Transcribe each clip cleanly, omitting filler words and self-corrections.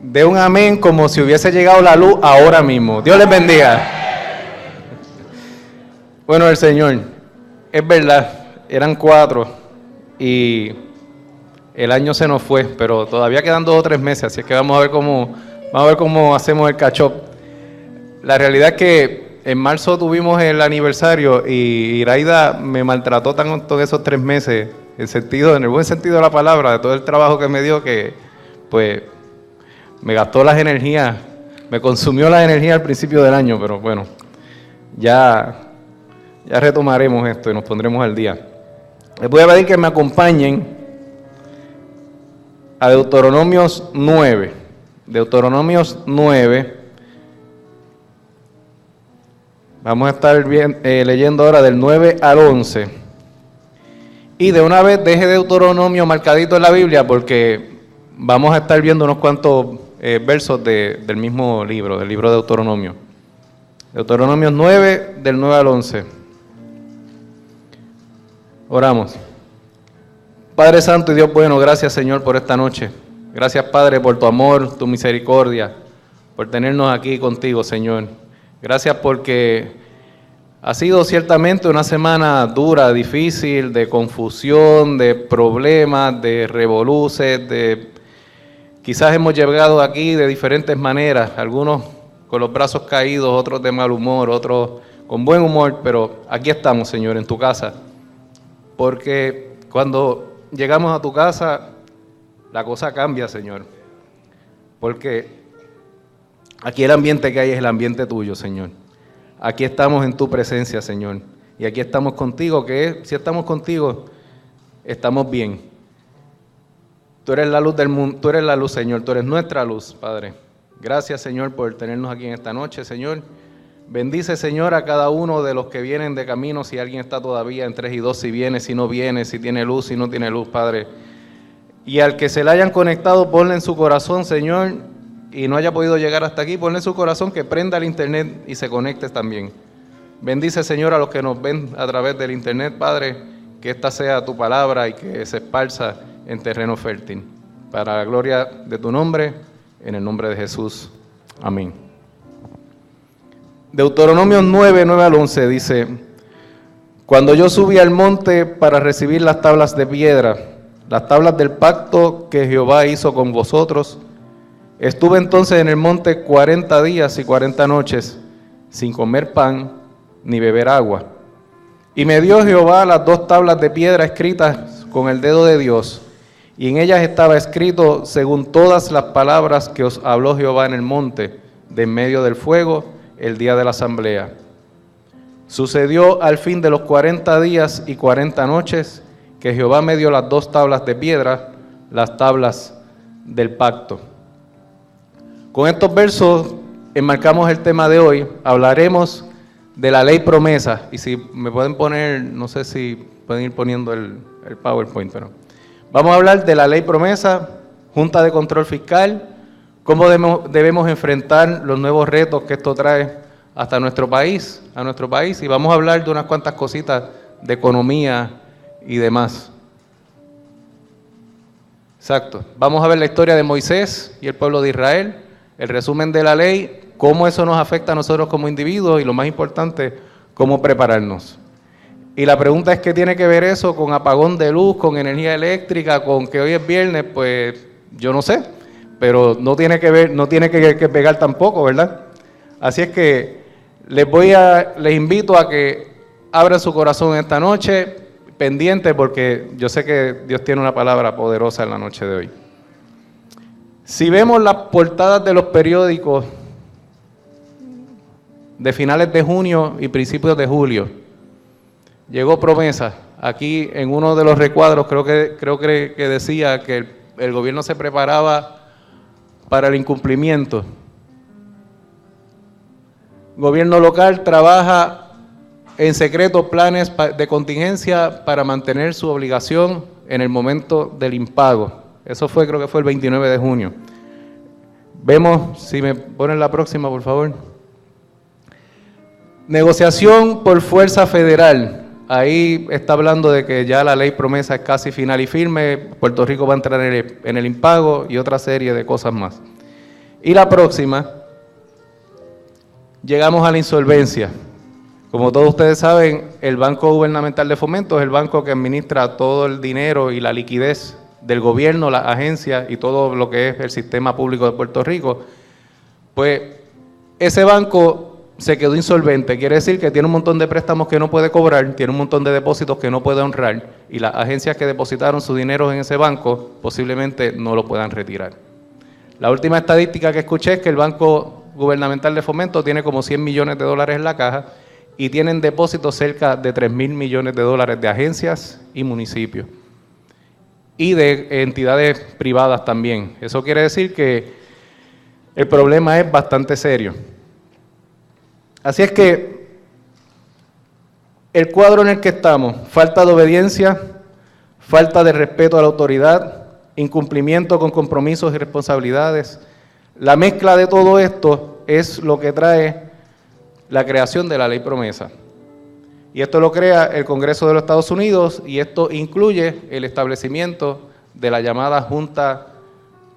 De un amén como si hubiese llegado la luz ahora mismo. Dios les bendiga. Bueno, el Señor, es verdad, eran 4 y el año se nos fue, pero todavía quedan 2 o 3 meses, así es que vamos a ver cómo hacemos el catch-up. La realidad es que en marzo tuvimos el aniversario y Iraida me maltrató tanto en esos 3 meses, en el buen sentido de la palabra, de todo el trabajo que me dio, que pues me gastó las energías, me consumió las energías al principio del año, pero bueno, ya retomaremos esto y nos pondremos al día. Les voy a pedir que me acompañen a Deuteronomios 9. Deuteronomios 9. Vamos a estar leyendo ahora del 9 al 11. Y de una vez deje Deuteronomio marcadito en la Biblia porque vamos a estar viendo unos cuantos versos del mismo libro, del libro de Deuteronomio. Deuteronomios 9, del 9 al 11. Oramos. Padre Santo y Dios bueno, gracias Señor por esta noche. Gracias Padre por tu amor, tu misericordia, por tenernos aquí contigo Señor. Gracias porque ha sido ciertamente una semana dura, difícil, de confusión, de problemas, de revoluces, quizás hemos llegado aquí de diferentes maneras, algunos con los brazos caídos, otros de mal humor, otros con buen humor, pero aquí estamos Señor en tu casa, porque cuando llegamos a tu casa, la cosa cambia, Señor. Porque aquí el ambiente que hay es el ambiente tuyo, Señor. Aquí estamos en tu presencia, Señor. Y aquí estamos contigo, si estamos contigo, estamos bien. Tú eres la luz del mundo, tú eres la luz, Señor. Tú eres nuestra luz, Padre. Gracias, Señor, por tenernos aquí en esta noche, Señor. Bendice, Señor, a cada uno de los que vienen de camino, si alguien está todavía en 3 y 2, si viene, si no viene, si tiene luz, si no tiene luz, Padre. Y al que se le hayan conectado, ponle en su corazón, Señor, y no haya podido llegar hasta aquí, ponle en su corazón que prenda el internet y se conecte también. Bendice, Señor, a los que nos ven a través del internet, Padre, que esta sea tu palabra y que se esparza en terreno fértil. Para la gloria de tu nombre, en el nombre de Jesús. Amén. Deuteronomio 9, 9 al 11 dice: Cuando yo subí al monte para recibir las tablas de piedra, las tablas del pacto que Jehová hizo con vosotros, estuve entonces en el monte 40 días y 40 noches, sin comer pan ni beber agua. Y me dio Jehová las 2 tablas de piedra escritas con el dedo de Dios, y en ellas estaba escrito según todas las palabras que os habló Jehová en el monte, de en medio del fuego, el día de la asamblea. Sucedió al fin de los 40 días y 40 noches que Jehová me dio las 2 tablas de piedra, las tablas del pacto. Con estos versos enmarcamos el tema de hoy. Hablaremos de la ley promesa. Y si me pueden poner, no sé si pueden ir poniendo el PowerPoint, pero vamos a hablar de la ley promesa, Junta de Control Fiscal, cómo debemos enfrentar los nuevos retos que esto trae hasta nuestro país, y vamos a hablar de unas cuantas cositas de economía y demás. Exacto. Vamos a ver la historia de Moisés y el pueblo de Israel, el resumen de la ley, cómo eso nos afecta a nosotros como individuos y lo más importante, cómo prepararnos. Y la pregunta es, ¿qué tiene que ver eso con apagón de luz, con energía eléctrica, con que hoy es viernes? Pues yo no sé, pero no tiene que pegar tampoco, ¿verdad? Así es que les invito a que abran su corazón esta noche, pendiente, porque yo sé que Dios tiene una palabra poderosa en la noche de hoy. Si vemos las portadas de los periódicos de finales de junio y principios de julio, llegó promesa. Aquí en uno de los recuadros creo que decía que el gobierno se preparaba para el incumplimiento. Gobierno local trabaja en secreto planes de contingencia para mantener su obligación en el momento del impago. Eso creo que fue el 29 de junio. Vemos, si me ponen la próxima, por favor. Negociación por fuerza federal. Ahí está hablando de que ya la ley promesa es casi final y firme. Puerto Rico va a entrar en el impago y otra serie de cosas más. Y la próxima, llegamos a la insolvencia. Como todos ustedes saben, el Banco Gubernamental de Fomento es el banco que administra todo el dinero y la liquidez del gobierno, las agencias y todo lo que es el sistema público de Puerto Rico. Pues ese banco se quedó insolvente, quiere decir que tiene un montón de préstamos que no puede cobrar, tiene un montón de depósitos que no puede honrar y las agencias que depositaron su dinero en ese banco posiblemente no lo puedan retirar. La última estadística que escuché es que el Banco Gubernamental de Fomento tiene como 100 millones de dólares en la caja y tienen depósitos cerca de 3.000 millones de dólares de agencias y municipios y de entidades privadas también. Eso quiere decir que el problema es bastante serio. Así es que el cuadro en el que estamos, falta de obediencia, falta de respeto a la autoridad, incumplimiento con compromisos y responsabilidades, la mezcla de todo esto es lo que trae la creación de la ley promesa. Y esto lo crea el Congreso de los Estados Unidos y esto incluye el establecimiento de la llamada Junta,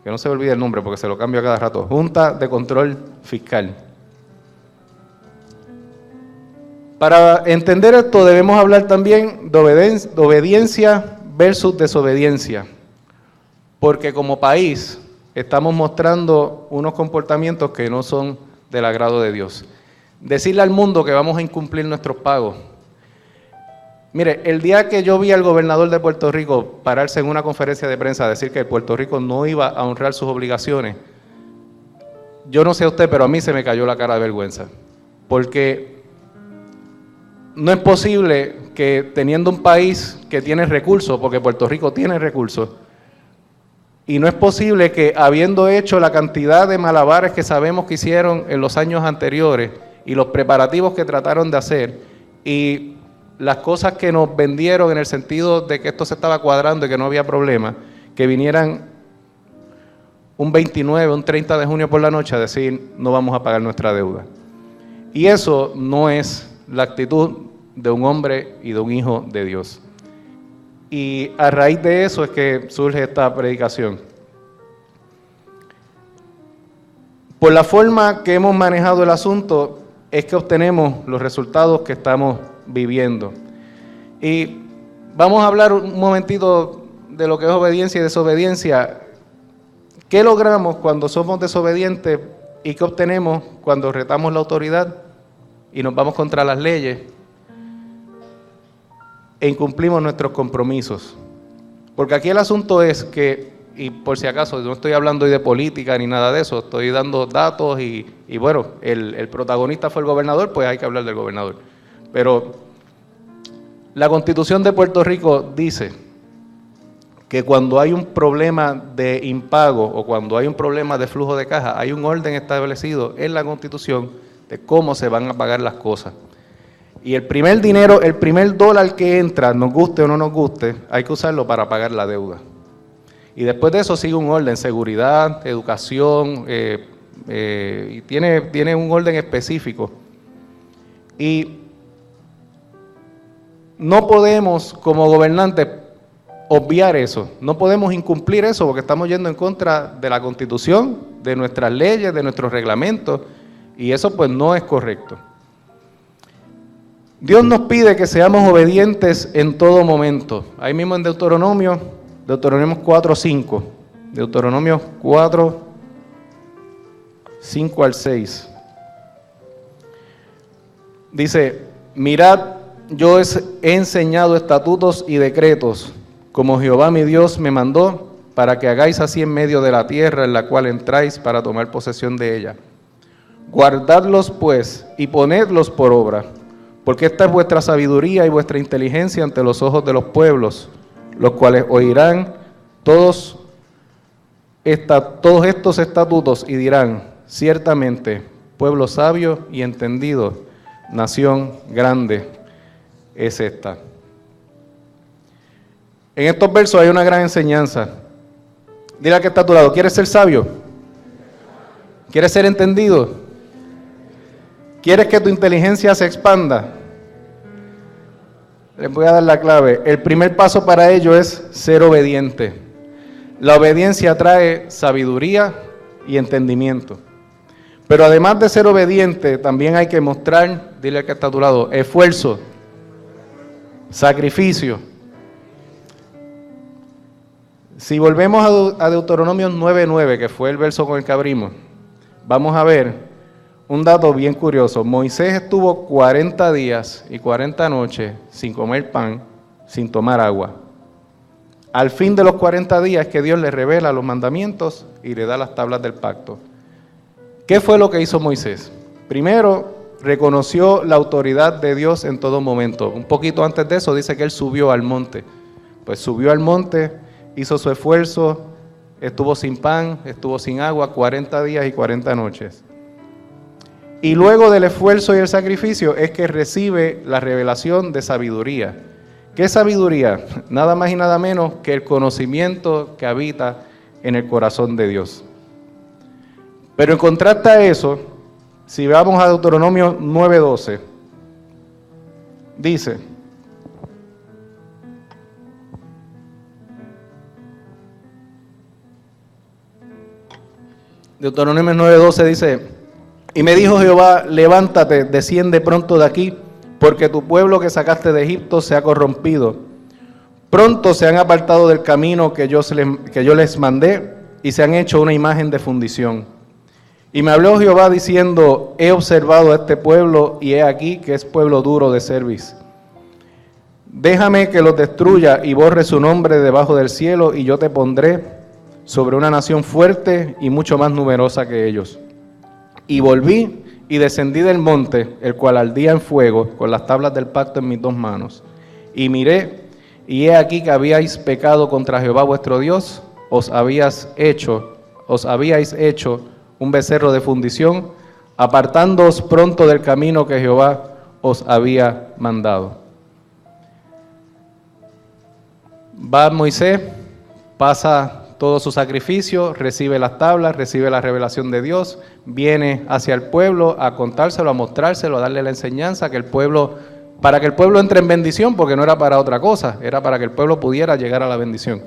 que no se me olvide el nombre porque se lo cambio a cada rato, Junta de Control Fiscal. Para entender esto debemos hablar también de obediencia versus desobediencia, porque como país estamos mostrando unos comportamientos que no son del agrado de Dios. Decirle al mundo que vamos a incumplir nuestros pagos. Mire, el día que yo vi al gobernador de Puerto Rico pararse en una conferencia de prensa a decir que Puerto Rico no iba a honrar sus obligaciones, yo no sé a usted, pero a mí se me cayó la cara de vergüenza, porque no es posible que teniendo un país que tiene recursos, porque Puerto Rico tiene recursos, y no es posible que habiendo hecho la cantidad de malabares que sabemos que hicieron en los años anteriores y los preparativos que trataron de hacer y las cosas que nos vendieron en el sentido de que esto se estaba cuadrando y que no había problema, que vinieran un 29, un 30 de junio por la noche a decir no vamos a pagar nuestra deuda. Y eso no es la actitud de un hombre y de un hijo de Dios. Y a raíz de eso es que surge esta predicación. Por la forma que hemos manejado el asunto es que obtenemos los resultados que estamos viviendo. Y vamos a hablar un momentito de lo que es obediencia y desobediencia. ¿Qué logramos cuando somos desobedientes y qué obtenemos cuando retamos la autoridad y nos vamos contra las leyes e incumplimos nuestros compromisos? Porque aquí el asunto es que, y por si acaso, no estoy hablando hoy de política ni nada de eso, estoy dando datos y bueno, el protagonista fue el gobernador, pues hay que hablar del gobernador. Pero la Constitución de Puerto Rico dice que cuando hay un problema de impago o cuando hay un problema de flujo de caja, hay un orden establecido en la Constitución de cómo se van a pagar las cosas. Y el primer dinero, el primer dólar que entra, nos guste o no nos guste, hay que usarlo para pagar la deuda. Y después de eso sigue un orden, seguridad, educación, y tiene un orden específico. Y no podemos, como gobernantes, obviar eso. No podemos incumplir eso porque estamos yendo en contra de la Constitución, de nuestras leyes, de nuestros reglamentos, y eso pues no es correcto. Dios nos pide que seamos obedientes en todo momento. Ahí mismo en Deuteronomio 4:5. Deuteronomio 4, 5 al 6. Dice, mirad, yo he enseñado estatutos y decretos, como Jehová mi Dios me mandó, para que hagáis así en medio de la tierra en la cual entráis para tomar posesión de ella. Guardadlos pues y ponedlos por obra, porque esta es vuestra sabiduría y vuestra inteligencia ante los ojos de los pueblos, los cuales oirán todos estos estatutos y dirán, ciertamente, pueblo sabio y entendido, nación grande es esta. En estos versos hay una gran enseñanza. Dile al que está a tu lado, ¿quieres ser sabio? ¿Quieres ser entendido? ¿Quieres que tu inteligencia se expanda? Les voy a dar la clave. El primer paso para ello es ser obediente. La obediencia trae sabiduría, y entendimiento. Pero además de ser obediente, también hay que mostrar, dile al que está a tu lado, esfuerzo, sacrificio. Si volvemos a Deuteronomio 9:9, que fue el verso con el que abrimos, vamos a ver un dato bien curioso. Moisés estuvo 40 días y 40 noches sin comer pan, sin tomar agua. Al fin de los 40 días que Dios le revela los mandamientos y le da las tablas del pacto. ¿Qué fue lo que hizo Moisés? Primero, reconoció la autoridad de Dios en todo momento. Un poquito antes de eso dice que él subió al monte. Pues subió al monte, hizo su esfuerzo, estuvo sin pan, estuvo sin agua 40 días y 40 noches. Y luego del esfuerzo y el sacrificio es que recibe la revelación de sabiduría. ¿Qué sabiduría? Nada más y nada menos que el conocimiento que habita en el corazón de Dios. Pero en contraste a eso, si vamos a Deuteronomio 9:12, dice: Deuteronomio 9:12 dice: y me dijo Jehová, levántate, desciende pronto de aquí, porque tu pueblo que sacaste de Egipto se ha corrompido. Pronto se han apartado del camino que yo les mandé y se han hecho una imagen de fundición. Y me habló Jehová diciendo: he observado a este pueblo y he aquí que es pueblo duro de cerviz. Déjame que los destruya y borre su nombre debajo del cielo, y yo te pondré sobre una nación fuerte y mucho más numerosa que ellos. Y volví y descendí del monte, el cual ardía en fuego, con las tablas del pacto en mis 2 manos. Y miré, y he aquí que habíais pecado contra Jehová vuestro Dios, os habíais hecho un becerro de fundición, apartándoos pronto del camino que Jehová os había mandado. Va Moisés, pasa todo su sacrificio, recibe las tablas, recibe la revelación de Dios, viene hacia el pueblo a contárselo, a mostrárselo, a darle la enseñanza, para que el pueblo entre en bendición, porque no era para otra cosa, era para que el pueblo pudiera llegar a la bendición.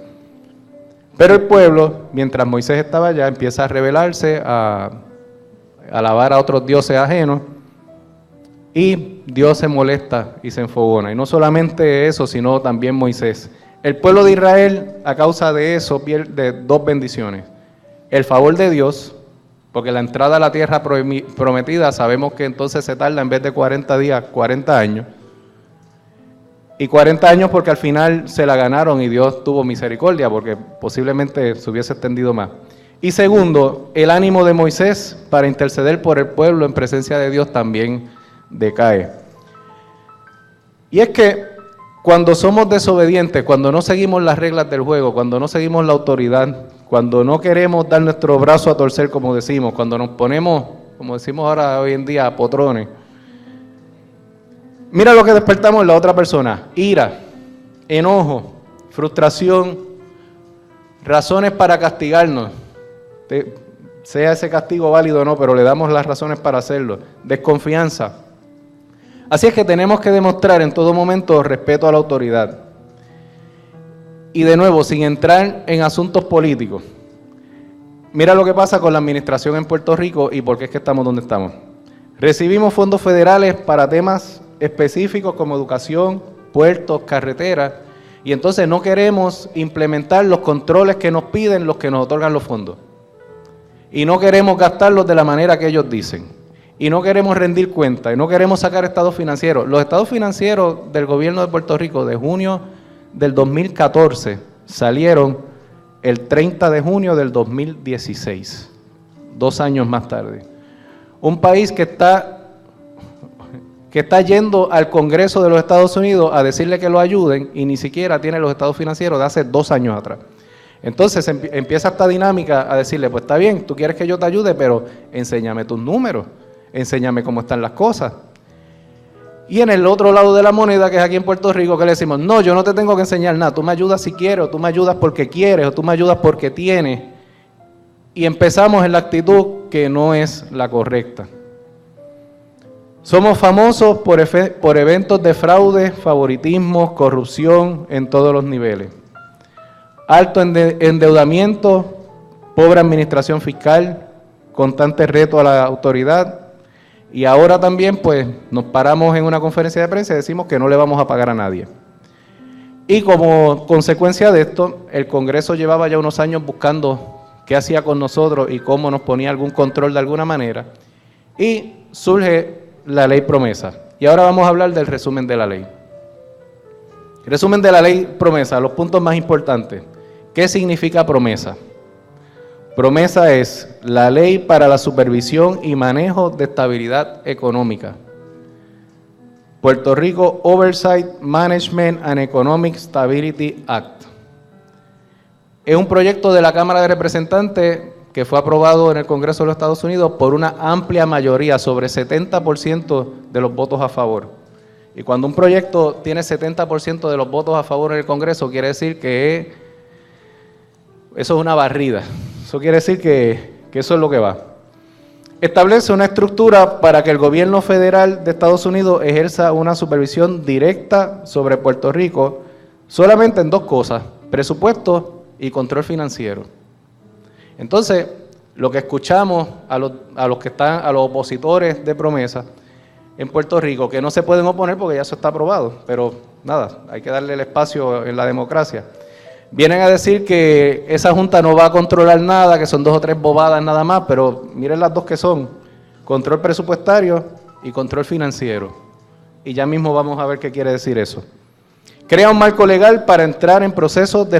Pero el pueblo, mientras Moisés estaba allá, empieza a rebelarse, a alabar a otros dioses ajenos, y Dios se molesta y se enfogona. Y no solamente eso, sino también Moisés. El pueblo de Israel, a causa de eso, pierde 2 bendiciones. El favor de Dios, porque la entrada a la tierra prometida, sabemos que entonces se tarda en vez de 40 días, 40 años. Y 40 años porque al final se la ganaron y Dios tuvo misericordia, porque posiblemente se hubiese extendido más. Y segundo, el ánimo de Moisés para interceder por el pueblo en presencia de Dios también decae. Y es que cuando somos desobedientes, cuando no seguimos las reglas del juego, cuando no seguimos la autoridad, cuando no queremos dar nuestro brazo a torcer, como decimos, cuando nos ponemos, como decimos ahora hoy en día, a potrones, mira lo que despertamos en la otra persona: ira, enojo, frustración, razones para castigarnos, sea ese castigo válido o no, pero le damos las razones para hacerlo, desconfianza. Así es que tenemos que demostrar en todo momento respeto a la autoridad. Y de nuevo, sin entrar en asuntos políticos, mira lo que pasa con la administración en Puerto Rico y por qué es que estamos donde estamos. Recibimos fondos federales para temas específicos como educación, puertos, carreteras, y entonces no queremos implementar los controles que nos piden los que nos otorgan los fondos. Y no queremos gastarlos de la manera que ellos dicen. Y no queremos rendir cuenta, y no queremos sacar estados financieros. Los estados financieros del gobierno de Puerto Rico de junio del 2014 salieron el 30 de junio del 2016, 2 años más tarde. Un país que está yendo al Congreso de los Estados Unidos a decirle que lo ayuden y ni siquiera tiene los estados financieros de hace 2 años atrás. Entonces empieza esta dinámica a decirle: pues está bien, tú quieres que yo te ayude, pero enséñame tus números. Enséñame cómo están las cosas. Y en el otro lado de la moneda, que es aquí en Puerto Rico, que le decimos: no, yo no te tengo que enseñar nada, tú me ayudas si quieres, o tú me ayudas porque quieres, o tú me ayudas porque tienes. Y empezamos en la actitud que no es la correcta. Somos famosos por eventos de fraude, favoritismo, corrupción en todos los niveles. Alto endeudamiento, pobre administración fiscal, constante reto a la autoridad. Y ahora también pues nos paramos en una conferencia de prensa y decimos que no le vamos a pagar a nadie. Y como consecuencia de esto, el Congreso llevaba ya unos años buscando qué hacía con nosotros y cómo nos ponía algún control de alguna manera. Y surge la ley promesa. Y ahora vamos a hablar del resumen de la ley. Resumen de la ley promesa, los puntos más importantes. ¿Qué significa promesa? Promesa es la ley para la supervisión y manejo de estabilidad económica. Puerto Rico Oversight, Management and Economic Stability Act. Es un proyecto de la Cámara de Representantes que fue aprobado en el Congreso de los Estados Unidos por una amplia mayoría, sobre 70% de los votos a favor. Y cuando un proyecto tiene 70% de los votos a favor en el Congreso, quiere decir que eso es una barrida. Eso quiere decir que eso es lo que va. Establece una estructura para que el gobierno federal de Estados Unidos ejerza una supervisión directa sobre Puerto Rico solamente en dos cosas: presupuesto y control financiero. Entonces, lo que escuchamos a los opositores de promesa en Puerto Rico, que no se pueden oponer porque ya eso está aprobado, pero nada, hay que darle el espacio en la democracia. Vienen a decir que esa junta no va a controlar nada, que son 2 o 3 bobadas nada más, pero miren las dos que son: control presupuestario y control financiero. Y ya mismo vamos a ver qué quiere decir eso. Crea un marco legal para entrar en procesos de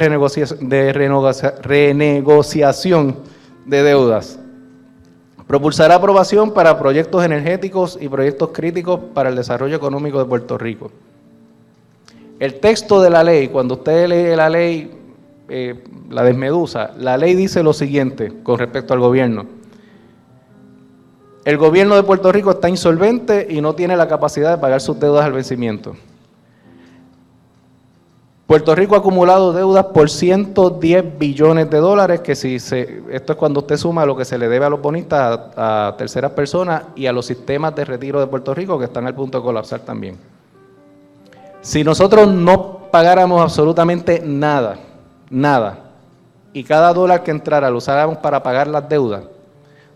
renegociación de deudas. Propulsará aprobación para proyectos energéticos y proyectos críticos para el desarrollo económico de Puerto Rico. El texto de la ley, cuando usted lee la ley, la desmeduza, la ley dice lo siguiente con respecto al gobierno. El gobierno de Puerto Rico está insolvente y no tiene la capacidad de pagar sus deudas al vencimiento. Puerto Rico ha acumulado deudas por 110 billones de dólares, que esto es cuando usted suma lo que se le debe a los bonistas, a terceras personas y a los sistemas de retiro de Puerto Rico, que están al punto de colapsar también. Si nosotros no pagáramos absolutamente nada, y cada dólar que entrara lo usáramos para pagar las deudas,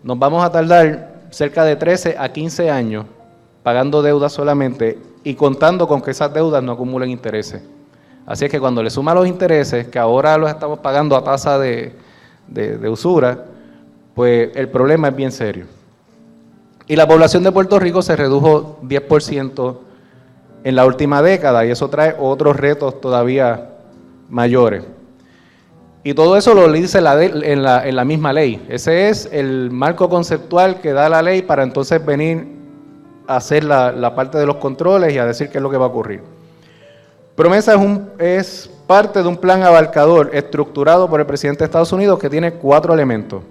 nos vamos a tardar cerca de 13 a 15 años pagando deudas solamente y contando con que esas deudas no acumulen intereses. Así es que cuando le suma los intereses, que ahora los estamos pagando a tasa de usura, pues el problema es bien serio. Y la población de Puerto Rico se redujo 10% en la última década, y eso trae otros retos todavía mayores. Y todo eso lo dice en la misma ley. Ese es el marco conceptual que da la ley para entonces venir a hacer la parte de los controles y a decir qué es lo que va a ocurrir. Promesa es parte de un plan abarcador estructurado por el presidente de Estados Unidos que tiene 4 elementos.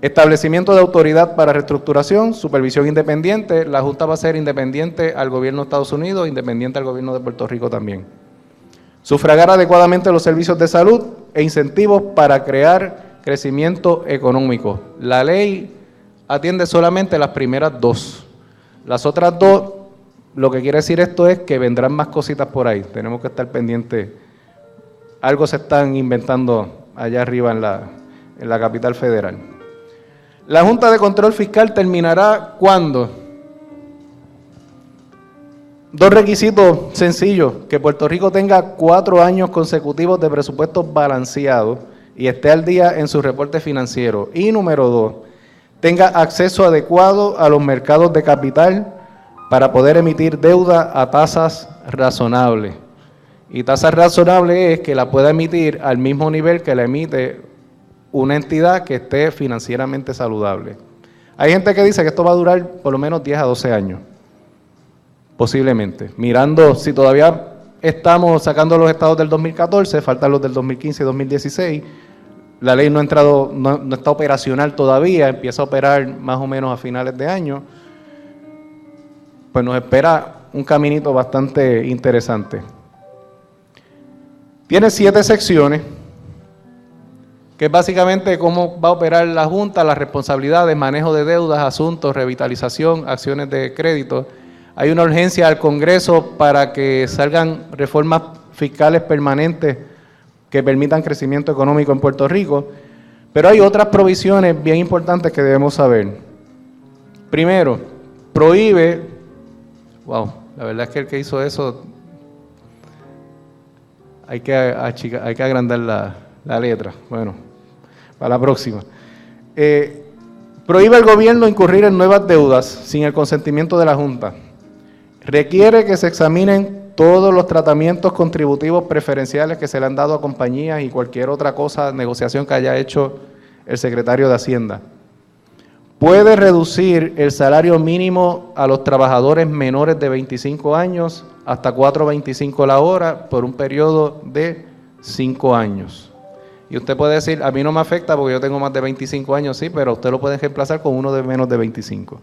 Establecimiento de autoridad para reestructuración, supervisión independiente. La Junta va a ser independiente al gobierno de Estados Unidos, independiente al gobierno de Puerto Rico también. Sufragar adecuadamente los servicios de salud e incentivos para crear crecimiento económico. La ley atiende solamente las primeras 2. Las otras 2, lo que quiere decir esto es que vendrán más cositas por ahí. Tenemos que estar pendientes. Algo se están inventando allá arriba en la capital federal. La Junta de Control Fiscal terminará ¿cuándo? 2 requisitos sencillos: que Puerto Rico tenga 4 años consecutivos de presupuestos balanceados y esté al día en su reporte financiero. Y número 2, tenga acceso adecuado a los mercados de capital para poder emitir deuda a tasas razonables. Y tasas razonables es que la pueda emitir al mismo nivel que la emite una entidad que esté financieramente saludable. Hay gente que dice que esto va a durar por lo menos 10 a 12 años, posiblemente. Mirando, si todavía estamos sacando los estados del 2014, faltan los del 2015 y 2016, la ley no está operacional todavía, empieza a operar más o menos a finales de año, pues nos espera un caminito bastante interesante. Tiene 7 secciones, que es básicamente cómo va a operar la Junta, las responsabilidades, manejo de deudas, asuntos, revitalización, acciones de crédito. Hay una urgencia al Congreso para que salgan reformas fiscales permanentes que permitan crecimiento económico en Puerto Rico. Pero hay otras provisiones bien importantes que debemos saber. Primero, prohíbe, wow, la verdad es que el que hizo eso, hay que agrandar la letra, bueno, para la próxima. Prohíbe al gobierno incurrir en nuevas deudas sin el consentimiento de la Junta. Requiere que se examinen todos los tratamientos contributivos preferenciales que se le han dado a compañías y cualquier otra cosa, negociación que haya hecho el secretario de Hacienda. Puede reducir el salario mínimo a los trabajadores menores de 25 años hasta $4.25 la hora por un periodo de 5 años. Y usted puede decir, a mí no me afecta porque yo tengo más de 25 años, sí, pero usted lo puede reemplazar con uno de menos de 25.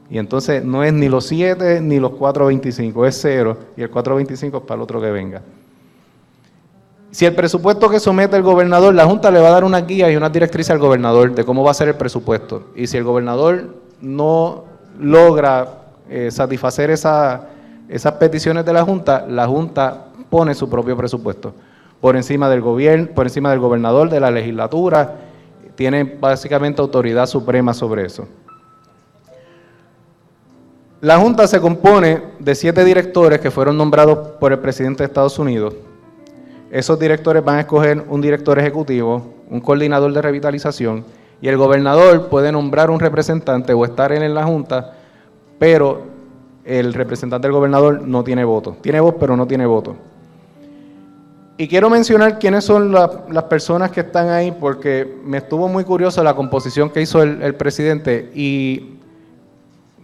Y entonces no es ni los 7 ni los 4.25, es 0, y el 4.25 es para el otro que venga. Si el presupuesto que somete el gobernador, la Junta le va a dar una guía y una directriz al gobernador de cómo va a ser el presupuesto. Y si el gobernador no logra satisfacer esas peticiones de la Junta pone su propio presupuesto. Por encima del gobierno, por encima del gobernador, de la legislatura, tiene básicamente autoridad suprema sobre eso. La Junta se compone de 7 directores que fueron nombrados por el presidente de Estados Unidos. Esos directores van a escoger un director ejecutivo, un coordinador de revitalización, y el gobernador puede nombrar un representante o estar en la Junta, pero el representante del gobernador no tiene voto. Tiene voz, pero no tiene voto. Y quiero mencionar quiénes son las personas que están ahí, porque me estuvo muy curioso la composición que hizo el presidente, y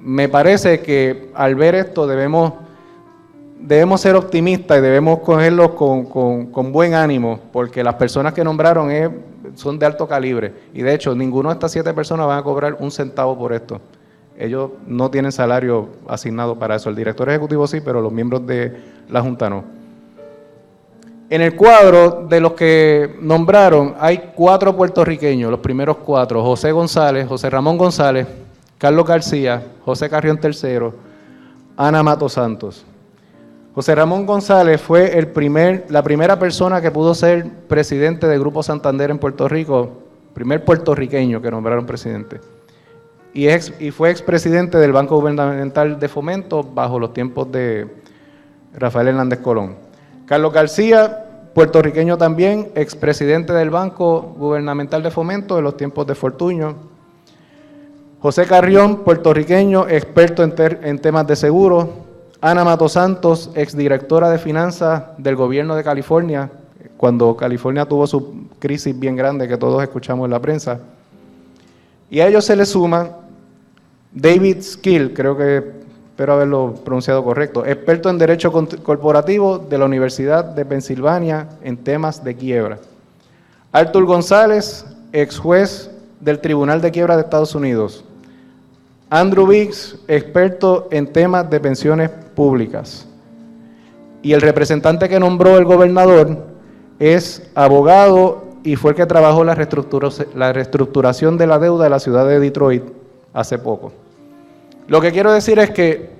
me parece que al ver esto debemos ser optimistas y debemos cogerlo con buen ánimo, porque las personas que nombraron son de alto calibre, y de hecho ninguno de estas 7 personas van a cobrar un centavo por esto. Ellos no tienen salario asignado para eso. El director ejecutivo sí, pero los miembros de la Junta no. En el cuadro de los que nombraron hay 4 puertorriqueños, los primeros 4, José González, José Ramón González, Carlos García, José Carrión III, Ana Mato Santos. José Ramón González fue la primera persona que pudo ser presidente del Grupo Santander en Puerto Rico, primer puertorriqueño que nombraron presidente. Y fue expresidente del Banco Gubernamental de Fomento bajo los tiempos de Rafael Hernández Colón. Carlos García, puertorriqueño también, expresidente del Banco Gubernamental de Fomento de los tiempos de Fortuño. José Carrión, puertorriqueño, experto en temas de seguros. Ana Mato Santos, exdirectora de finanzas del gobierno de California, cuando California tuvo su crisis bien grande que todos escuchamos en la prensa. Y a ellos se le suma David Skill, espero haberlo pronunciado correcto, experto en Derecho Corporativo de la Universidad de Pensilvania en temas de quiebra. Arthur González, ex juez del Tribunal de Quiebra de Estados Unidos. Andrew Biggs, experto en temas de pensiones públicas. Y el representante que nombró el gobernador es abogado y fue el que trabajó la reestructuración de la deuda de la ciudad de Detroit hace poco. Lo que quiero decir es que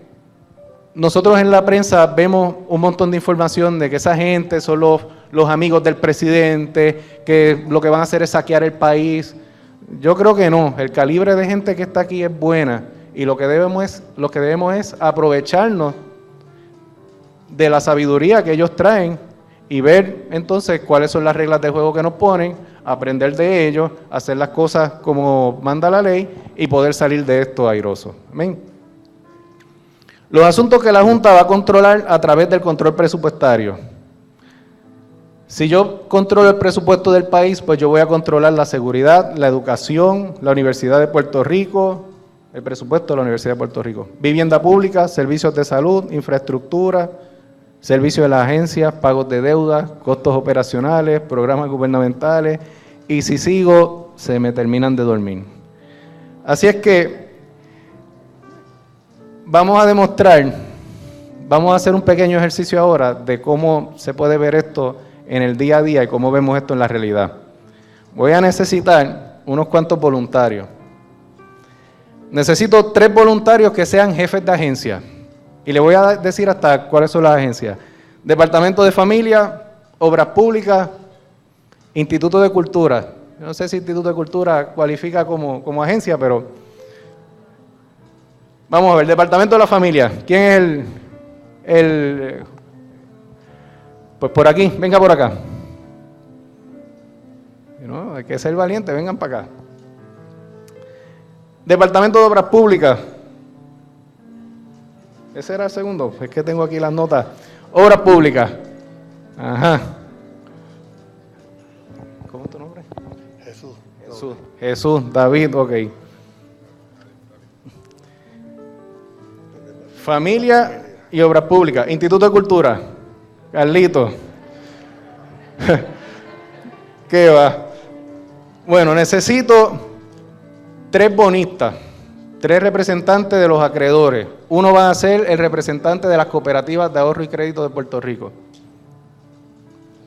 nosotros en la prensa vemos un montón de información de que esa gente son los amigos del presidente, que lo que van a hacer es saquear el país. Yo creo que no, el calibre de gente que está aquí es buena y lo que debemos es aprovecharnos de la sabiduría que ellos traen y ver entonces cuáles son las reglas de juego que nos ponen, aprender de ellos, hacer las cosas como manda la ley y poder salir de esto airoso. Amén. Los asuntos que la Junta va a controlar a través del control presupuestario. Si yo controlo el presupuesto del país, pues yo voy a controlar la seguridad, la educación, la Universidad de Puerto Rico, el presupuesto de la Universidad de Puerto Rico, vivienda pública, servicios de salud, infraestructura, servicios de las agencias, pagos de deuda, costos operacionales, programas gubernamentales, y si sigo, se me terminan de dormir. Así es que vamos a hacer un pequeño ejercicio ahora de cómo se puede ver esto en el día a día y cómo vemos esto en la realidad. Voy a necesitar unos cuantos voluntarios. Necesito 3 voluntarios que sean jefes de agencia. Y le voy a decir hasta cuáles son las agencias. Departamento de Familia, Obras Públicas, Instituto de Cultura. No sé si Instituto de Cultura cualifica como agencia, pero vamos a ver, Departamento de la Familia. ¿Quién es el pues por aquí, venga por acá. No, hay que ser valiente, vengan para acá. Departamento de Obras Públicas. Ese era el segundo, es que tengo aquí las notas. Obras Públicas. Ajá. ¿Cómo es tu nombre? Jesús, David, ok. Familia y Obras Públicas. Instituto de Cultura. Carlito. ¿Qué va? Bueno, necesito 3 bonistas, 3 representantes de los acreedores. Uno va a ser el representante de las cooperativas de ahorro y crédito de Puerto Rico.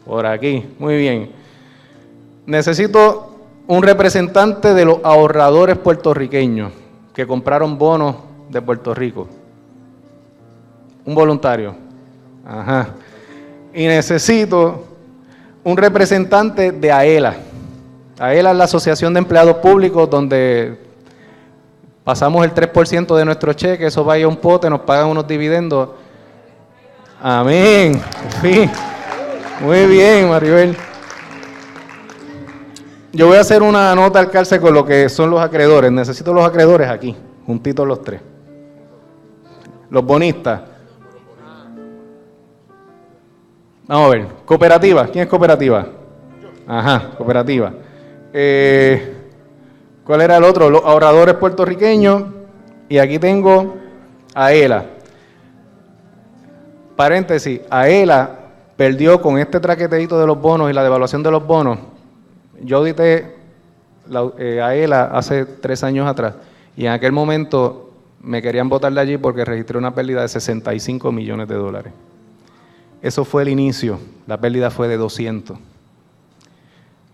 Por aquí, muy bien. Necesito un representante de los ahorradores puertorriqueños que compraron bonos de Puerto Rico. Un voluntario. Ajá. Y necesito un representante de AELA. AELA es la Asociación de Empleados Públicos, donde pasamos el 3% de nuestro cheque, eso va a ir a un pote, nos pagan unos dividendos. Amén. Sí. Muy bien, Maribel. Yo voy a hacer una nota al calce con lo que son los acreedores. Necesito los acreedores aquí, juntitos los 3. Los bonistas. Vamos a ver, cooperativa. ¿Quién es cooperativa? Ajá, cooperativa. ¿Cuál era el otro? Los ahorradores puertorriqueños. Y aquí tengo AELA. Paréntesis, AELA perdió con este traqueteíto de los bonos y la devaluación de los bonos. Yo audité AELA hace 3 años atrás y en aquel momento me querían botar de allí porque registré una pérdida de 65 millones de dólares. Eso fue el inicio, la pérdida fue de 200.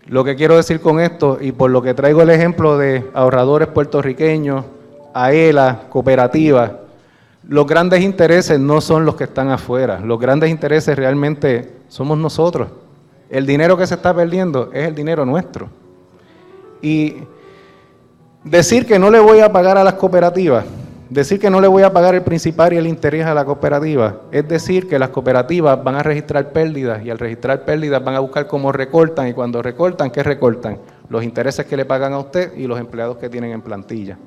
Lo que quiero decir con esto, y por lo que traigo el ejemplo de ahorradores puertorriqueños, AELA, cooperativas, los grandes intereses no son los que están afuera, los grandes intereses realmente somos nosotros. El dinero que se está perdiendo es el dinero nuestro. Y decir que no le voy a pagar a las cooperativas, decir que no le voy a pagar el principal y el interés a la cooperativa, es decir que las cooperativas van a registrar pérdidas y al registrar pérdidas van a buscar cómo recortan y cuando recortan, ¿qué recortan? Los intereses que le pagan a usted y los empleados que tienen en plantilla.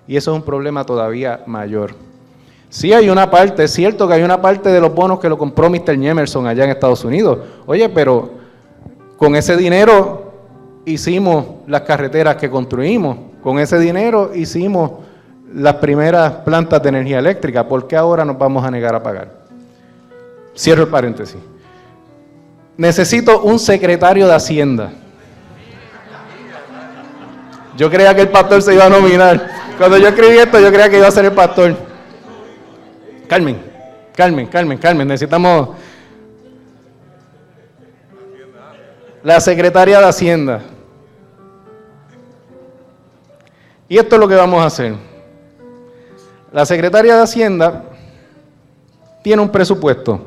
Y eso es un problema todavía mayor. Sí hay una parte, es cierto que hay una parte de los bonos que lo compró Mr. Emerson allá en Estados Unidos. Oye, pero con ese dinero hicimos las carreteras que construimos, con ese dinero hicimos las primeras plantas de energía eléctrica. ¿Por qué ahora nos vamos a negar a pagar? Cierro el paréntesis. Necesito un secretario de Hacienda. Yo creía que el pastor se iba a nominar. Cuando yo escribí esto, yo creía que iba a ser el pastor. Carmen, necesitamos la secretaria de Hacienda. Y esto es lo que vamos a hacer. La secretaria de Hacienda tiene un presupuesto.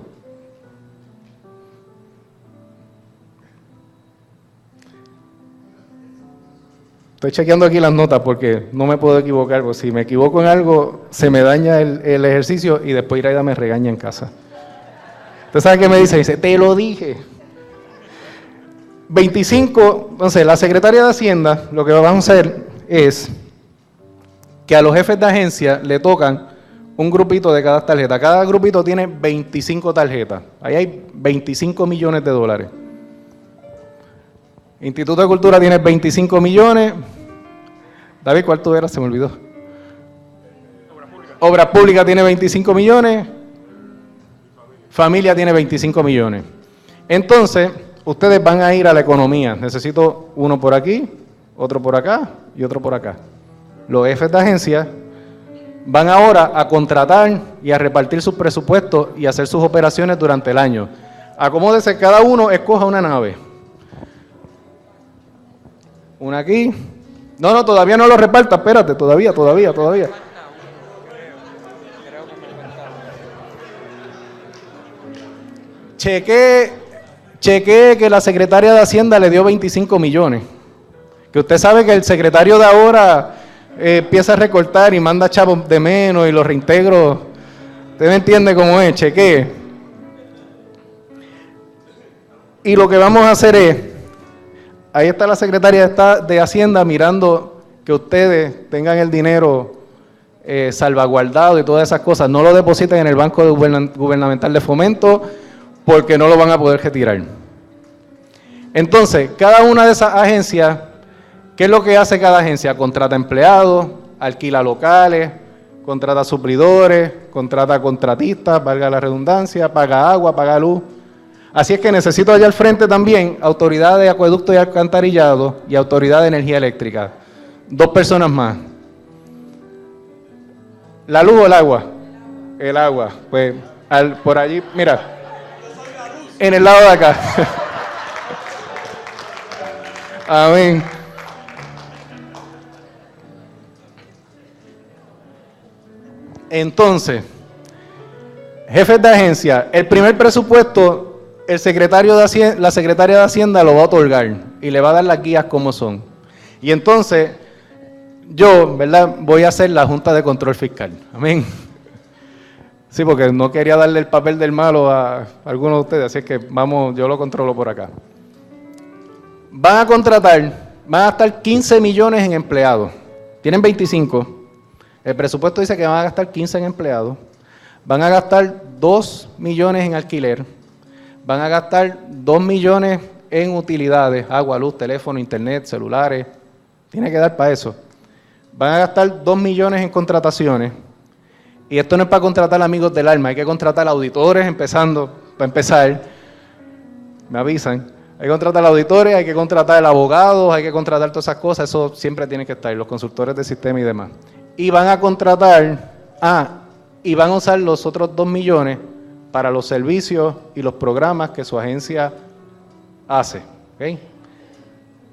Estoy chequeando aquí las notas porque no me puedo equivocar, porque si me equivoco en algo, se me daña el ejercicio y después Iraida me regaña en casa. ¿Usted sabe qué me dice? Dice, te lo dije. 25, entonces la secretaria de Hacienda, lo que vamos a hacer es que a los jefes de agencia le tocan un grupito de cada tarjeta. Cada grupito tiene 25 tarjetas. Ahí hay 25 millones de dólares. Instituto de Cultura tiene 25 millones. David, ¿cuál tú eras? Se me olvidó. Obras Públicas tiene 25 millones. Familia tiene 25 millones. Entonces, ustedes van a ir a la economía. Necesito uno por aquí, otro por acá y otro por acá. Los jefes de agencia van ahora a contratar y a repartir sus presupuestos y hacer sus operaciones durante el año. Acomódese, cada uno escoja una nave. Una aquí. No, todavía no lo reparta, espérate, todavía. Chequé que la secretaria de Hacienda le dio 25 millones Que usted sabe que el secretario de ahora empieza a recortar y manda chavos de menos y los reintegro. Usted me entiende cómo es, chequee. Y lo que vamos a hacer es, ahí está la secretaria de Hacienda mirando que ustedes tengan el dinero salvaguardado y todas esas cosas. No lo depositen en el Banco Gubernamental de Fomento porque no lo van a poder retirar. Entonces, cada una de esas agencias, ¿qué es lo que hace cada agencia? Contrata empleados, alquila locales, contrata suplidores, contrata contratistas, valga la redundancia, paga agua, paga luz. Así es que necesito allá al frente también autoridad de acueducto y alcantarillado y autoridad de energía eléctrica. 2 personas más. ¿La luz o el agua? El agua. Pues por allí, mira, en el lado de acá. Amén. Entonces, jefes de agencia, el primer presupuesto, la secretaria de Hacienda lo va a otorgar y le va a dar las guías como son. Y entonces, yo, ¿verdad?, voy a hacer la Junta de Control Fiscal. Amén. Sí, porque no quería darle el papel del malo a alguno de ustedes, así es que vamos, yo lo controlo por acá. Van a gastar 15 millones en empleados. Tienen 25. El presupuesto dice que van a gastar 15 en empleados. Van a gastar 2 millones en alquiler. Van a gastar 2 millones en utilidades, agua, luz, teléfono, internet, celulares. Tiene que dar para eso. Van a gastar 2 millones en contrataciones. Y esto no es para contratar amigos del alma, hay que contratar auditores para empezar. Me avisan. Hay que contratar auditores, hay que contratar abogados, hay que contratar todas esas cosas. Eso siempre tiene que estar, los consultores de sistema y demás. Y van a contratar, y van a usar los otros 2 millones para los servicios y los programas que su agencia hace. ¿Okay?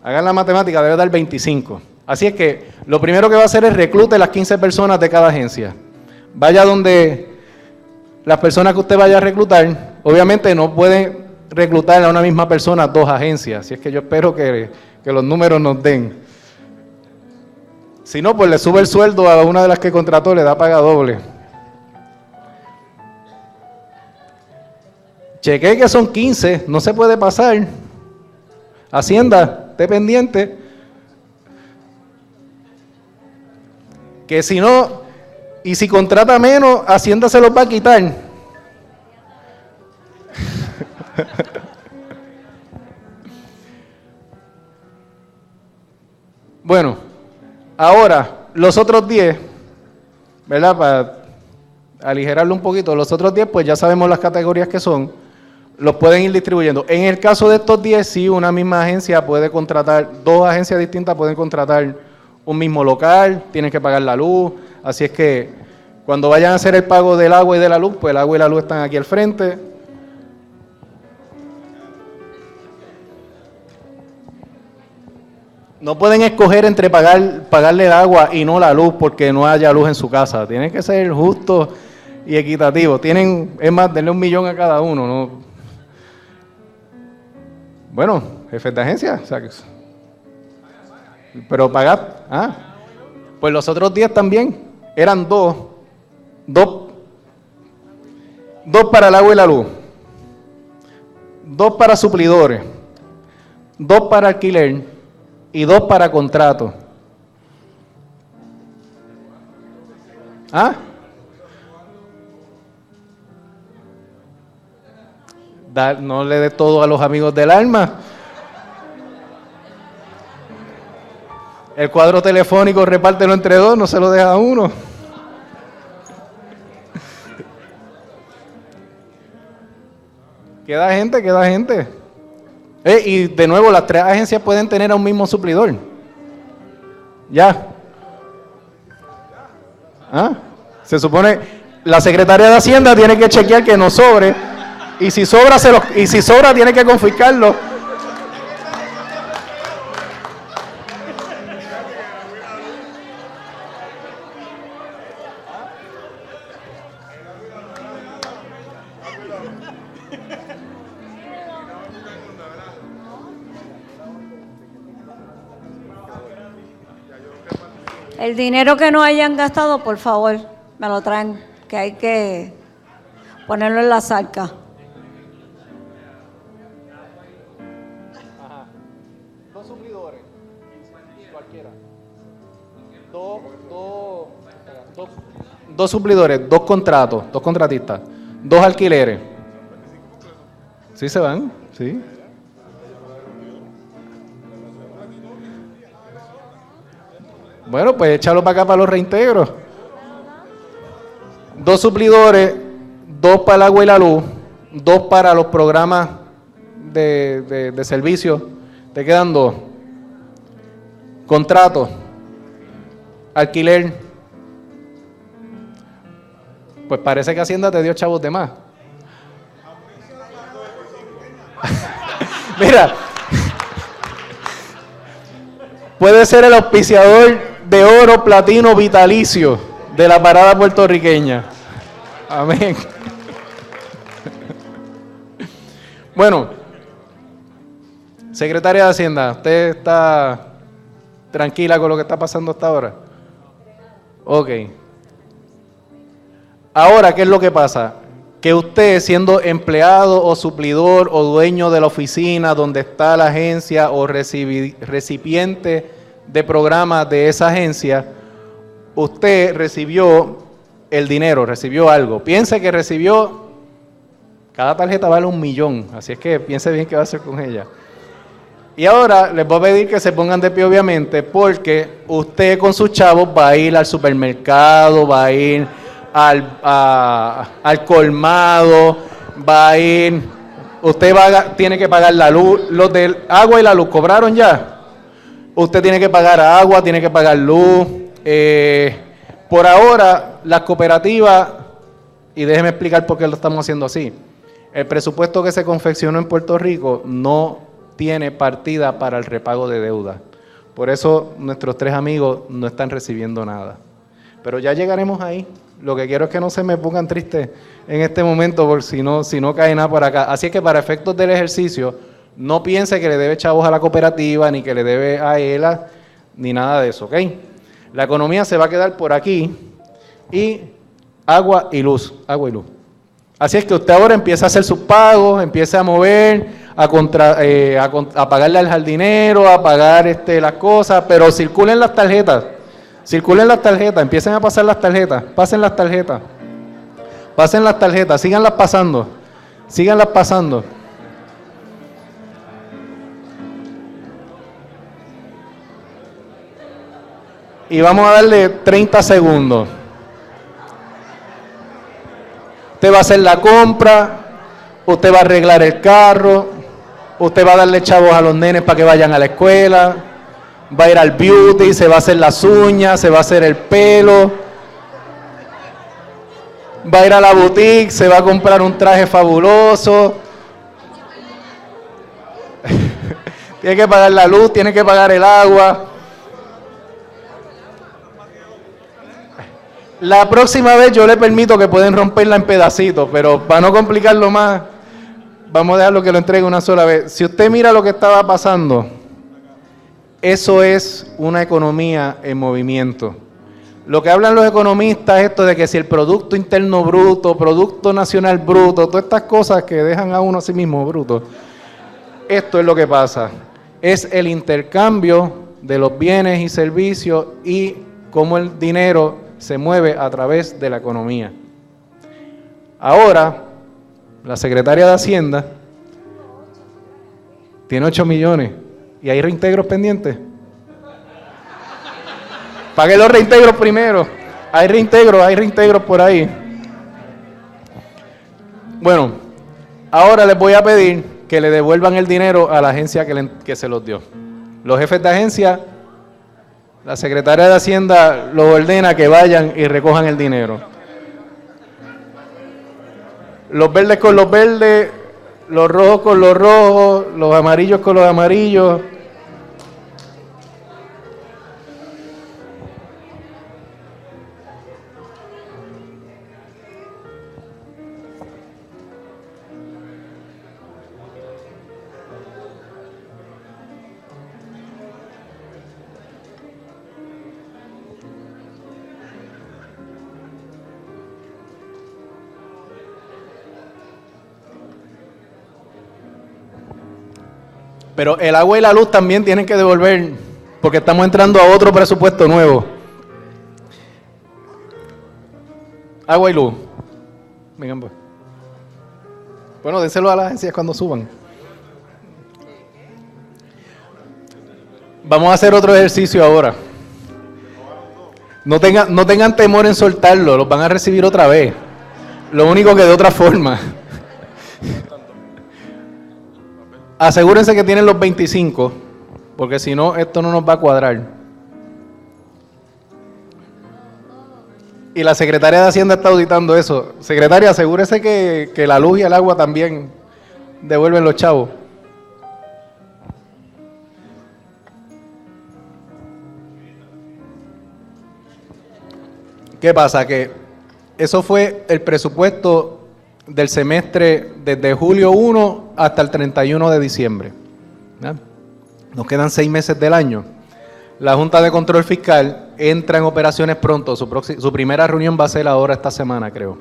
Hagan la matemática, debe dar 25. Así es que lo primero que va a hacer es reclute las 15 personas de cada agencia. Vaya donde las personas que usted vaya a reclutar, obviamente no pueden reclutar a una misma persona 2 agencias. Así es que yo espero que los números nos den. Si no, pues le sube el sueldo a una de las que contrató, le da paga doble. Chequee que son 15, no se puede pasar. Hacienda, esté pendiente. Que si no, y si contrata menos, Hacienda se los va a quitar. Bueno, ahora, los otros 10, ¿verdad? Para aligerarlo un poquito, los otros 10, pues ya sabemos las categorías que son, los pueden ir distribuyendo. En el caso de estos 10, sí, una misma agencia puede contratar, 2 agencias distintas pueden contratar un mismo local, tienen que pagar la luz, así es que cuando vayan a hacer el pago del agua y de la luz, pues el agua y la luz están aquí al frente. No pueden escoger entre pagarle el agua y no la luz porque no haya luz en su casa. Tienen que ser justos y equitativos. Es más, denle 1 millón a cada uno, ¿no? Bueno, jefes de agencia, o sea, pero pagar, pues los otros 10 también eran 2 para el agua y la luz, 2 para suplidores, 2 para alquiler y 2 para contrato. No le dé todo a los amigos del alma. El cuadro telefónico repártelo entre 2, no se lo deja a uno. Queda gente. Y de nuevo, las 3 agencias pueden tener a un mismo suplidor. Ya. Se supone, la secretaria de Hacienda tiene que chequear que no sobre. Y si sobra, tiene que confiscarlo. El dinero que no hayan gastado, por favor, me lo traen, que hay que ponerlo en la arcas. Dos suplidores, cualquiera. Dos suplidores, dos contratos, dos contratistas, dos alquileres. ¿Sí se van? Sí. Bueno, pues échalo para acá para los reintegros. Dos suplidores, dos para el agua y la luz, dos para los programas de servicio. Te quedan dos. Contrato, alquiler. Pues parece que Hacienda te dio chavos de más. Mira, puede ser el auspiciador de oro, platino, vitalicio de la parada puertorriqueña. Amén. Bueno, secretaria de Hacienda, ¿usted está tranquila con lo que está pasando hasta ahora? Ok. Ahora, ¿qué es lo que pasa? Que usted, siendo empleado o suplidor o dueño de la oficina donde está la agencia o recipiente de programas de esa agencia, usted recibió el dinero, recibió algo. Piense que recibió, cada tarjeta vale $1,000,000, así es que piense bien qué va a hacer con ella. Y ahora les voy a pedir que se pongan de pie, obviamente, porque usted con sus chavos va a ir al supermercado, va a ir al colmado, va a ir, usted tiene que pagar la luz, los del agua y la luz, ¿cobraron ya? Usted tiene que pagar agua, tiene que pagar luz. Por ahora, las cooperativas, y déjeme explicar por qué lo estamos haciendo así. El presupuesto que se confeccionó en Puerto Rico no tiene partida para el repago de deuda. Por eso nuestros tres amigos no están recibiendo nada. Pero ya llegaremos ahí. Lo que quiero es que no se me pongan tristes en este momento, porque si no cae nada por acá. Así es que para efectos del ejercicio, no piense que le debe chavos a la cooperativa, ni que le debe a ELA, ni nada de eso, ¿ok? La economía se va a quedar por aquí y agua y luz, agua y luz. Así es que usted ahora empieza a hacer sus pagos, empieza a mover, a pagarle al jardinero, a pagar las cosas, pero circulen las tarjetas. Circulen las tarjetas, empiecen a pasar las tarjetas, pasen las tarjetas, síganlas pasando, síganlas pasando. Y vamos a darle 30 segundos. Usted va a hacer la compra, usted va a arreglar el carro, usted va a darle chavos a los nenes para que vayan a la escuela, va a ir al beauty, se va a hacer las uñas, se va a hacer el pelo, va a ir a la boutique, se va a comprar un traje fabuloso. Tiene que pagar la luz, tiene que pagar el agua. La próxima vez yo le permito que pueden romperla en pedacitos, pero para no complicarlo más, vamos a dejarlo que lo entregue una sola vez. Si usted mira lo que estaba pasando, eso es una economía en movimiento. Lo que hablan los economistas es esto de que si el Producto Interno Bruto, Producto Nacional Bruto, todas estas cosas que dejan a uno a sí mismo bruto, esto es lo que pasa. Es el intercambio de los bienes y servicios y cómo el dinero se mueve a través de la economía. Ahora, la secretaria de Hacienda tiene 8 millones y hay reintegros pendientes. Pague los reintegros primero. Hay reintegros por ahí. Bueno, ahora les voy a pedir que le devuelvan el dinero a la agencia que se los dio. Los jefes de agencia, la secretaria de Hacienda los ordena que vayan y recojan el dinero. Los verdes con los verdes, los rojos con los rojos, los amarillos con los amarillos. Pero el agua y la luz también tienen que devolver, porque estamos entrando a otro presupuesto nuevo. Agua y luz. Vengan, pues. Bueno, déselo a las agencias cuando suban. Vamos a hacer otro ejercicio ahora. No tengan temor en soltarlo, los van a recibir otra vez. Lo único que de otra forma. Asegúrense que tienen los 25, porque si no, esto no nos va a cuadrar. Y la secretaria de Hacienda está auditando eso. Secretaria, asegúrese que la luz y el agua también devuelven los chavos. ¿Qué pasa? Que eso fue el presupuesto del semestre desde julio 1 hasta el 31 de diciembre. ¿Ya? Nos quedan 6 meses del año. La Junta de Control Fiscal entra en operaciones pronto. Su primera reunión va a ser ahora esta semana, creo.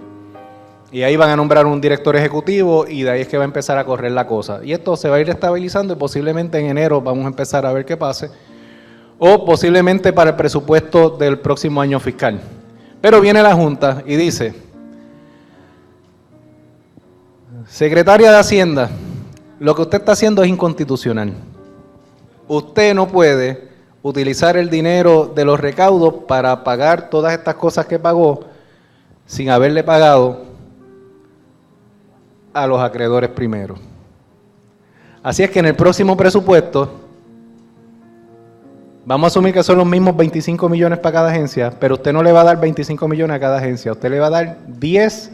Y ahí van a nombrar un director ejecutivo y de ahí es que va a empezar a correr la cosa. Y esto se va a ir estabilizando y posiblemente en enero vamos a empezar a ver qué pase. O posiblemente para el presupuesto del próximo año fiscal. Pero viene la Junta y dice: Secretaria de Hacienda, lo que usted está haciendo es inconstitucional. Usted no puede utilizar el dinero de los recaudos para pagar todas estas cosas que pagó sin haberle pagado a los acreedores primero. Así es que en el próximo presupuesto vamos a asumir que son los mismos 25 millones para cada agencia, pero usted no le va a dar 25 millones a cada agencia, usted le va a dar 10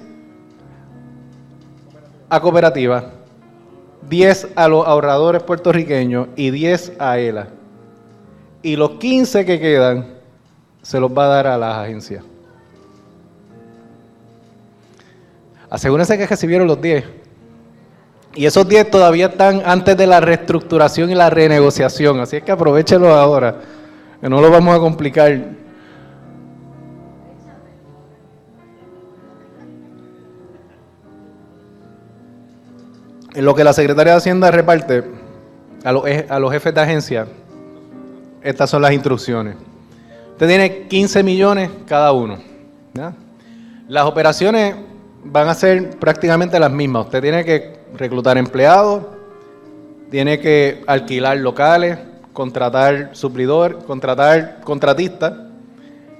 a cooperativas, 10 a los ahorradores puertorriqueños y 10 a ELA. Y los 15 que quedan se los va a dar a las agencias. Asegúrense que recibieron los 10. Y esos 10 todavía están antes de la reestructuración y la renegociación, así es que aprovéchenlos ahora, que no lo vamos a complicar. En lo que la Secretaría de Hacienda reparte a los jefes de agencia, estas son las instrucciones. Usted tiene 15 millones cada uno, ¿ya? Las operaciones van a ser prácticamente las mismas. Usted tiene que reclutar empleados, tiene que alquilar locales, contratar suplidores, contratar contratistas,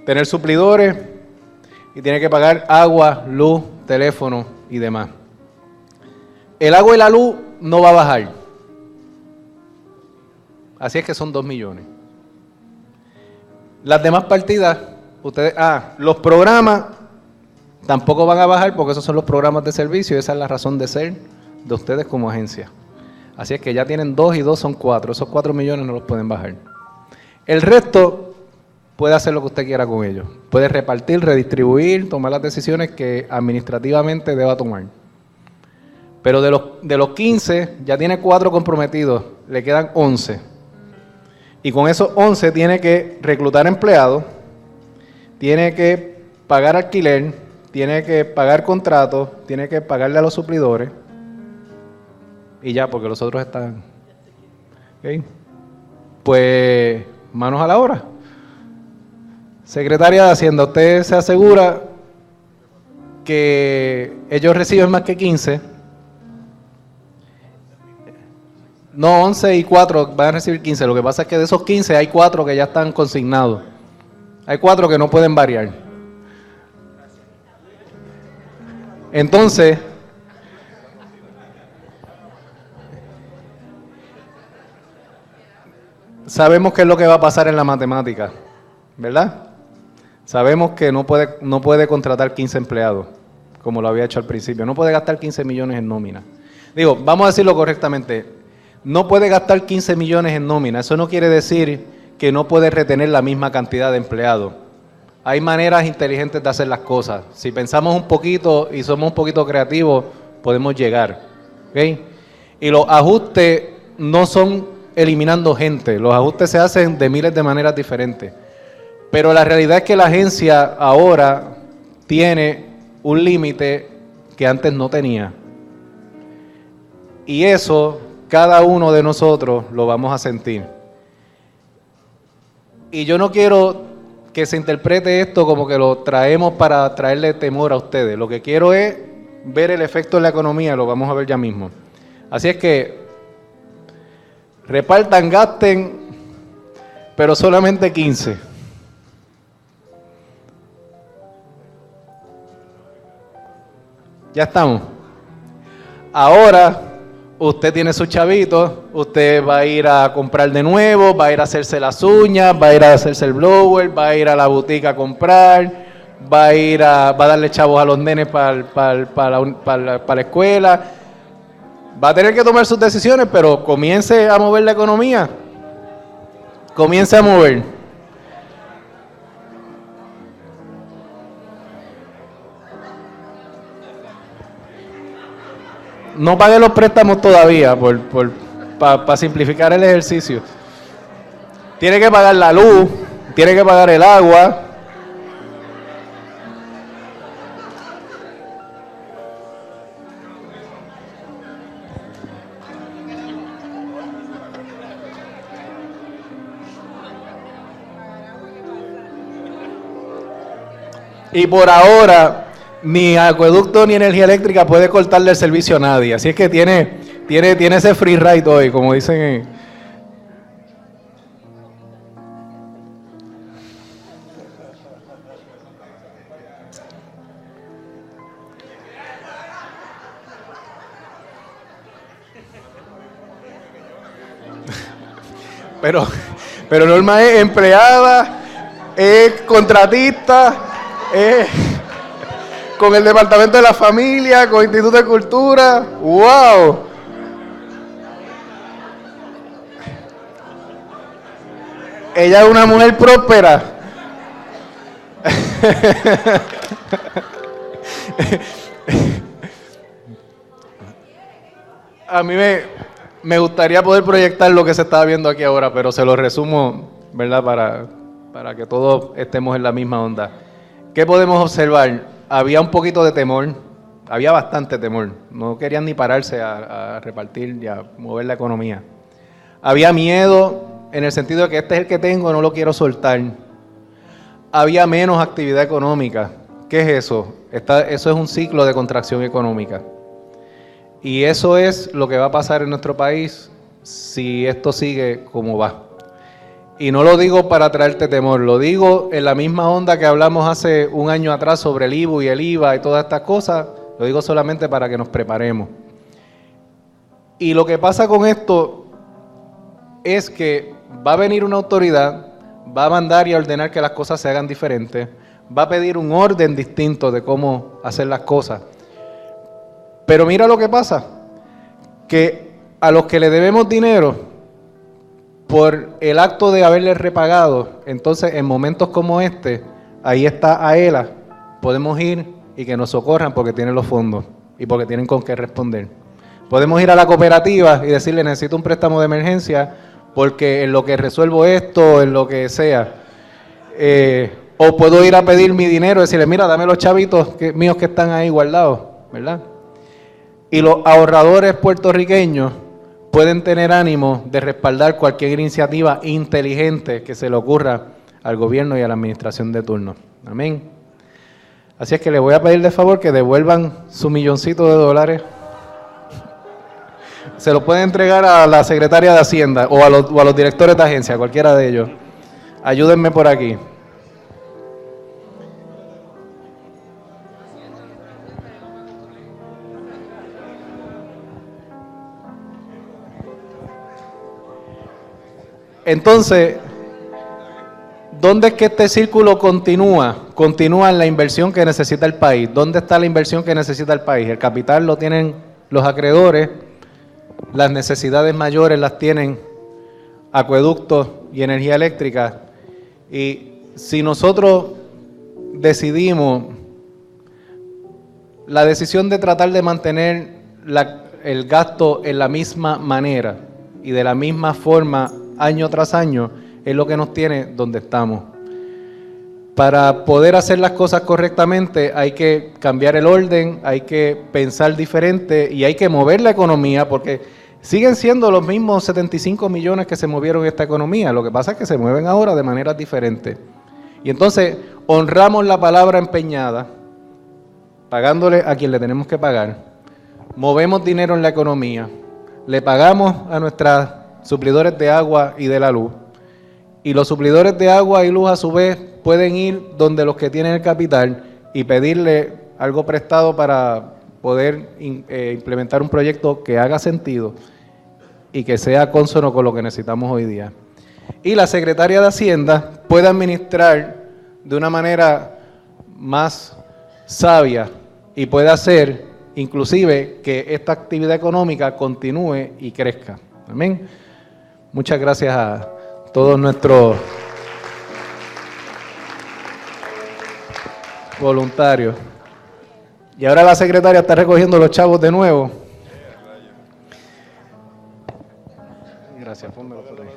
tener suplidores y tiene que pagar agua, luz, teléfono y demás. El agua y la luz no va a bajar. Así es que son 2 millones. Las demás partidas, los programas tampoco van a bajar porque esos son los programas de servicio y esa es la razón de ser de ustedes como agencia. Así es que ya tienen 2 y 2 son 4. Esos 4 millones no los pueden bajar. El resto puede hacer lo que usted quiera con ellos. Puede repartir, redistribuir, tomar las decisiones que administrativamente deba tomar. Pero de los 15 ya tiene 4 comprometidos, le quedan 11. Y con esos 11 tiene que reclutar empleados, tiene que pagar alquiler, tiene que pagar contratos, tiene que pagarle a los suplidores. Y ya, porque los otros están. ¿Okay? Pues, manos a la obra. Secretaria de Hacienda, usted se asegura que ellos reciben más que 15. No, 11 y 4 van a recibir 15. Lo que pasa es que de esos 15 hay 4 que ya están consignados. Hay 4 que no pueden variar. Entonces, sabemos qué es lo que va a pasar en la matemática, ¿verdad? Sabemos que no puede contratar 15 empleados, como lo había hecho al principio. No puede gastar 15 millones en nómina. Digo, vamos a decirlo correctamente. No puede gastar 15 millones en nómina. Eso no quiere decir que no puede retener la misma cantidad de empleados. Hay maneras inteligentes de hacer las cosas. Si pensamos un poquito y somos un poquito creativos, podemos llegar. ¿Okay? Y los ajustes no son eliminando gente. Los ajustes se hacen de miles de maneras diferentes. Pero la realidad es que la agencia ahora tiene un límite que antes no tenía. Y eso cada uno de nosotros lo vamos a sentir. Y yo no quiero que se interprete esto como que lo traemos para traerle temor a ustedes. Lo que quiero es ver el efecto en la economía, lo vamos a ver ya mismo. Así es que repartan, gasten, pero solamente 15. Ya estamos. Ahora usted tiene sus chavitos, usted va a ir a comprar de nuevo, va a ir a hacerse las uñas, va a ir a hacerse el blower, va a ir a la boutique a comprar, va a darle chavos a los nenes para la escuela. Va a tener que tomar sus decisiones, pero comience a mover la economía. Comience a mover. No pague los préstamos todavía para simplificar el ejercicio. Tiene que pagar la luz, tiene que pagar el agua. Y por ahora, ni acueducto ni energía eléctrica puede cortarle el servicio a nadie. Así es que tiene ese free ride hoy, como dicen. Pero Norma es empleada, es contratista, con el Departamento de la Familia, con el Instituto de Cultura. ¡Wow! Ella es una mujer próspera. A mí me gustaría poder proyectar lo que se está viendo aquí ahora, pero se lo resumo, ¿verdad? Para que todos estemos en la misma onda. ¿Qué podemos observar? Había un poquito de temor, había bastante temor. No querían ni pararse a repartir y a mover la economía. Había miedo en el sentido de que este es el que tengo, no lo quiero soltar. Había menos actividad económica. ¿Qué es eso? Eso es un ciclo de contracción económica. Y eso es lo que va a pasar en nuestro país si esto sigue como va. Y no lo digo para traerte temor, lo digo en la misma onda que hablamos hace un año atrás sobre el IVU y el IVA y todas estas cosas, lo digo solamente para que nos preparemos. Y lo que pasa con esto es que va a venir una autoridad, va a mandar y a ordenar que las cosas se hagan diferentes, va a pedir un orden distinto de cómo hacer las cosas. Pero mira lo que pasa, que a los que le debemos dinero, por el acto de haberle repagado, entonces en momentos como este, ahí está AELA, podemos ir y que nos socorran porque tienen los fondos y porque tienen con qué responder. Podemos ir a la cooperativa y decirle necesito un préstamo de emergencia porque en lo que resuelvo esto, en lo que sea. O puedo ir a pedir mi dinero y decirle mira, dame los chavitos míos que están ahí guardados, ¿verdad? Y los ahorradores puertorriqueños pueden tener ánimo de respaldar cualquier iniciativa inteligente que se le ocurra al gobierno y a la administración de turno. Amén. Así es que les voy a pedir de favor que devuelvan su milloncito de dólares. Se lo pueden entregar a la secretaria de Hacienda o a los directores de agencia, cualquiera de ellos. Ayúdenme por aquí. Entonces, ¿dónde es que este círculo continúa? Continúa en la inversión que necesita el país. ¿Dónde está la inversión que necesita el país? El capital lo tienen los acreedores, las necesidades mayores las tienen acueductos y energía eléctrica. Y si nosotros decidimos la decisión de tratar de mantener el gasto en la misma manera y de la misma forma año tras año, es lo que nos tiene donde estamos. Para poder hacer las cosas correctamente hay que cambiar el orden, hay que pensar diferente y hay que mover la economía porque Siguen siendo los mismos 75 millones que se movieron en esta economía. Lo que pasa es que se mueven ahora de maneras diferentes. Y entonces honramos la palabra empeñada, pagándole a quien le tenemos que pagar. Movemos dinero en la economía. Le pagamos a nuestros suplidores de agua y de la luz. Y los suplidores de agua y luz a su vez pueden ir donde los que tienen el capital y pedirle algo prestado para poder implementar un proyecto que haga sentido y que sea cónsono con lo que necesitamos hoy día. Y la secretaria de Hacienda puede administrar de una manera más sabia y puede hacer inclusive que esta actividad económica continúe y crezca. Amén. Muchas gracias a todos nuestros voluntarios. Y ahora la secretaria está recogiendo los chavos de nuevo. Gracias, pónmelo por ahí.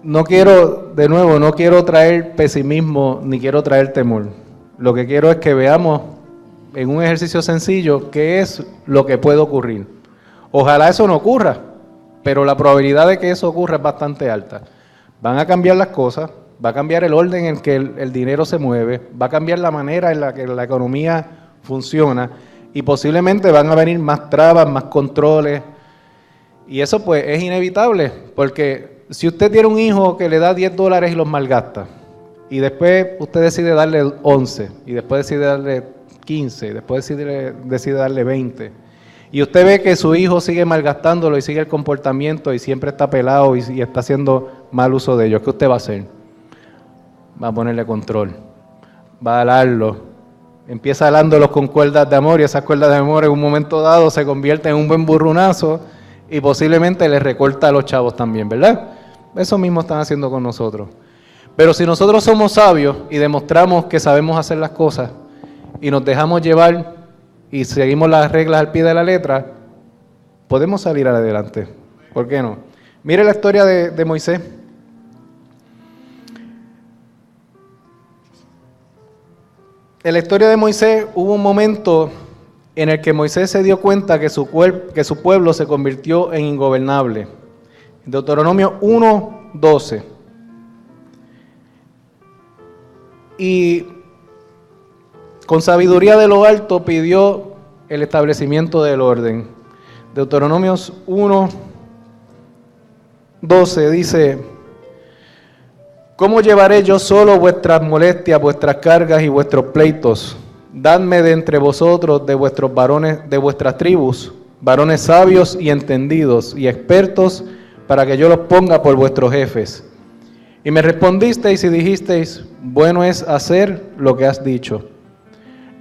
No quiero traer pesimismo ni quiero traer temor. Lo que quiero es que veamos en un ejercicio sencillo qué es lo que puede ocurrir. Ojalá eso no ocurra, pero la probabilidad de que eso ocurra es bastante alta. Van a cambiar las cosas, va a cambiar el orden en que el dinero se mueve, va a cambiar la manera en la que la economía funciona y posiblemente van a venir más trabas, más controles. Y eso pues es inevitable, porque si usted tiene un hijo que le da $10 y los malgasta, y después usted decide darle 11, y después decide darle 15, y después decide darle 20, y usted ve que su hijo sigue malgastándolo y sigue el comportamiento y siempre está pelado y está haciendo mal uso de ellos, ¿qué usted va a hacer? Va a ponerle control, va a alarlo, empieza alándolos con cuerdas de amor y esas cuerdas de amor en un momento dado se convierten en un buen burrunazo y posiblemente les recorta a los chavos también, ¿verdad? Eso mismo están haciendo con nosotros. Pero si nosotros somos sabios y demostramos que sabemos hacer las cosas y nos dejamos llevar y seguimos las reglas al pie de la letra, podemos salir adelante. ¿Por qué no? Mire la historia de Moisés. En la historia de Moisés hubo un momento en el que Moisés se dio cuenta que su pueblo se convirtió en ingobernable. Deuteronomio 1:12. Y con sabiduría de lo alto pidió el establecimiento del orden. Deuteronomios 1:12 dice: ¿cómo llevaré yo solo vuestras molestias, vuestras cargas y vuestros pleitos? Dadme de entre vosotros, de vuestros varones, de vuestras tribus, varones sabios y entendidos y expertos, para que yo los ponga por vuestros jefes. Y me respondisteis y dijisteis: bueno es hacer lo que has dicho.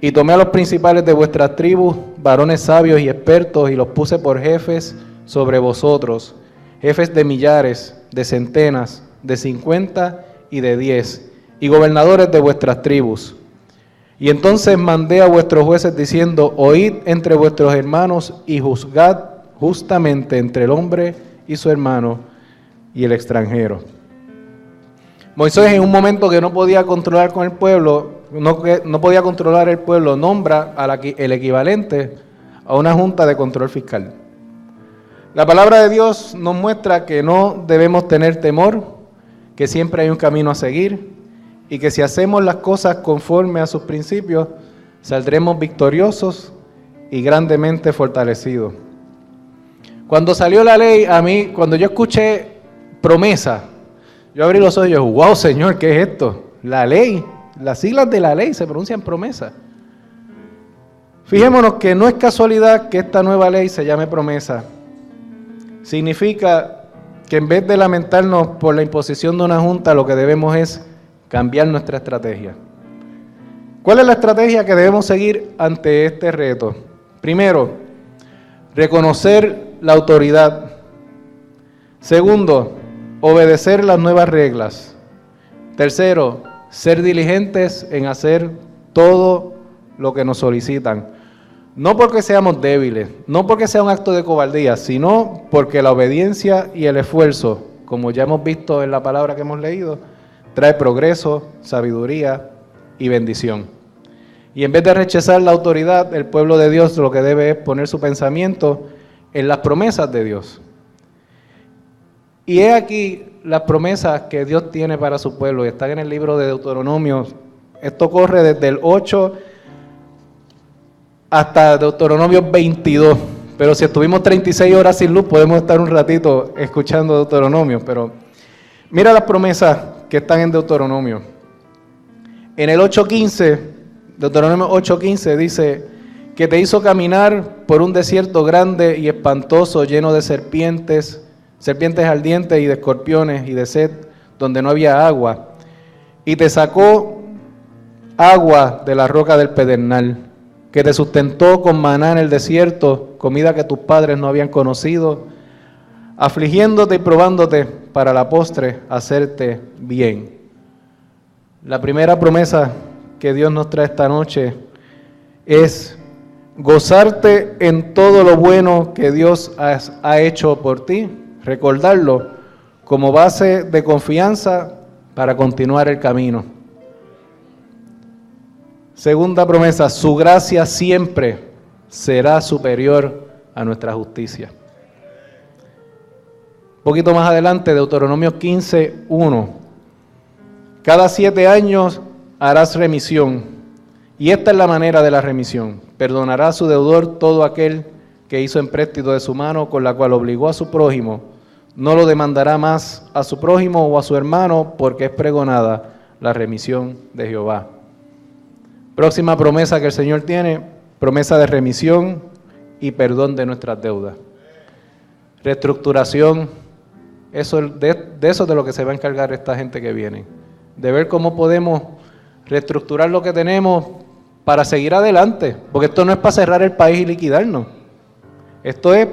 Y tomé a los principales de vuestras tribus, varones sabios y expertos, y los puse por jefes sobre vosotros, jefes de millares, de centenas, de 50 y de 10, y gobernadores de vuestras tribus. Y entonces mandé a vuestros jueces diciendo: oíd entre vuestros hermanos y juzgad justamente entre el hombre y su hermano y el extranjero. Moisés, en un momento que no podía controlar con el pueblo, no podía controlar el pueblo, nombra el equivalente a una junta de control fiscal. La palabra de Dios nos muestra que no debemos tener temor, que siempre hay un camino a seguir y que si hacemos las cosas conforme a sus principios, saldremos victoriosos y grandemente fortalecidos. Cuando salió la ley, a mí, cuando yo escuché promesa, yo abrí los ojos y yo, wow, Señor, ¿qué es esto? La ley, las siglas de la ley se pronuncian promesa. Fijémonos que no es casualidad que esta nueva ley se llame promesa. Significa que en vez de lamentarnos por la imposición de una junta, lo que debemos es cambiar nuestra estrategia. ¿Cuál es la estrategia que debemos seguir ante este reto? Primero, reconocer la autoridad. Segundo, obedecer las nuevas reglas. Tercero, ser diligentes en hacer todo lo que nos solicitan. No porque seamos débiles, no porque sea un acto de cobardía, sino porque la obediencia y el esfuerzo, como ya hemos visto en la palabra que hemos leído, trae progreso, sabiduría y bendición. Y en vez de rechazar la autoridad, el pueblo de Dios lo que debe es poner su pensamiento en las promesas de Dios. Y he aquí las promesas que Dios tiene para su pueblo, y están en el libro de Deuteronomio. Esto corre desde el 8 hasta Deuteronomio 22. Pero si estuvimos 36 horas sin luz, podemos estar un ratito escuchando Deuteronomio. Pero mira las promesas que están en Deuteronomio. En el 8:15, Deuteronomio 8:15 dice que te hizo caminar por un desierto grande y espantoso, lleno de serpientes ardientes y de escorpiones y de sed, donde no había agua. Y te sacó agua de la roca del pedernal, que te sustentó con maná en el desierto, comida que tus padres no habían conocido, afligiéndote y probándote para la postre hacerte bien. La primera promesa que Dios nos trae esta noche es gozarte en todo lo bueno que Dios ha hecho por ti, recordarlo como base de confianza para continuar el camino. Segunda promesa, su gracia siempre será superior a nuestra justicia. Un poquito más adelante, Deuteronomio 15:1. Cada 7 años harás remisión, y esta es la manera de la remisión. Perdonará a su deudor todo aquel que hizo empréstito de su mano, con la cual obligó a su prójimo. No lo demandará más a su prójimo o a su hermano, porque es pregonada la remisión de Jehová. Próxima promesa que el Señor tiene, promesa de remisión y perdón de nuestras deudas. Reestructuración, de eso es de lo que se va a encargar esta gente que viene. De ver cómo podemos reestructurar lo que tenemos para seguir adelante, porque esto no es para cerrar el país y liquidarnos. Esto es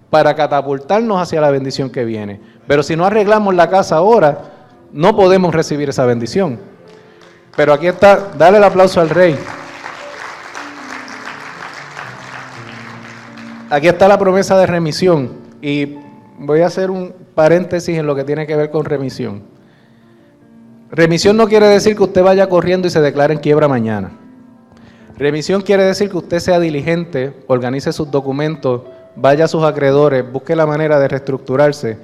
para catapultarnos hacia la bendición que viene. Pero si no arreglamos la casa ahora, no podemos recibir esa bendición. Pero aquí está, dale el aplauso al Rey. Aquí está la promesa de remisión. Y voy a hacer un paréntesis en lo que tiene que ver con remisión. Remisión no quiere decir que usted vaya corriendo y se declare en quiebra mañana. Remisión quiere decir que usted sea diligente, organice sus documentos, vaya a sus acreedores, busque la manera de reestructurarse.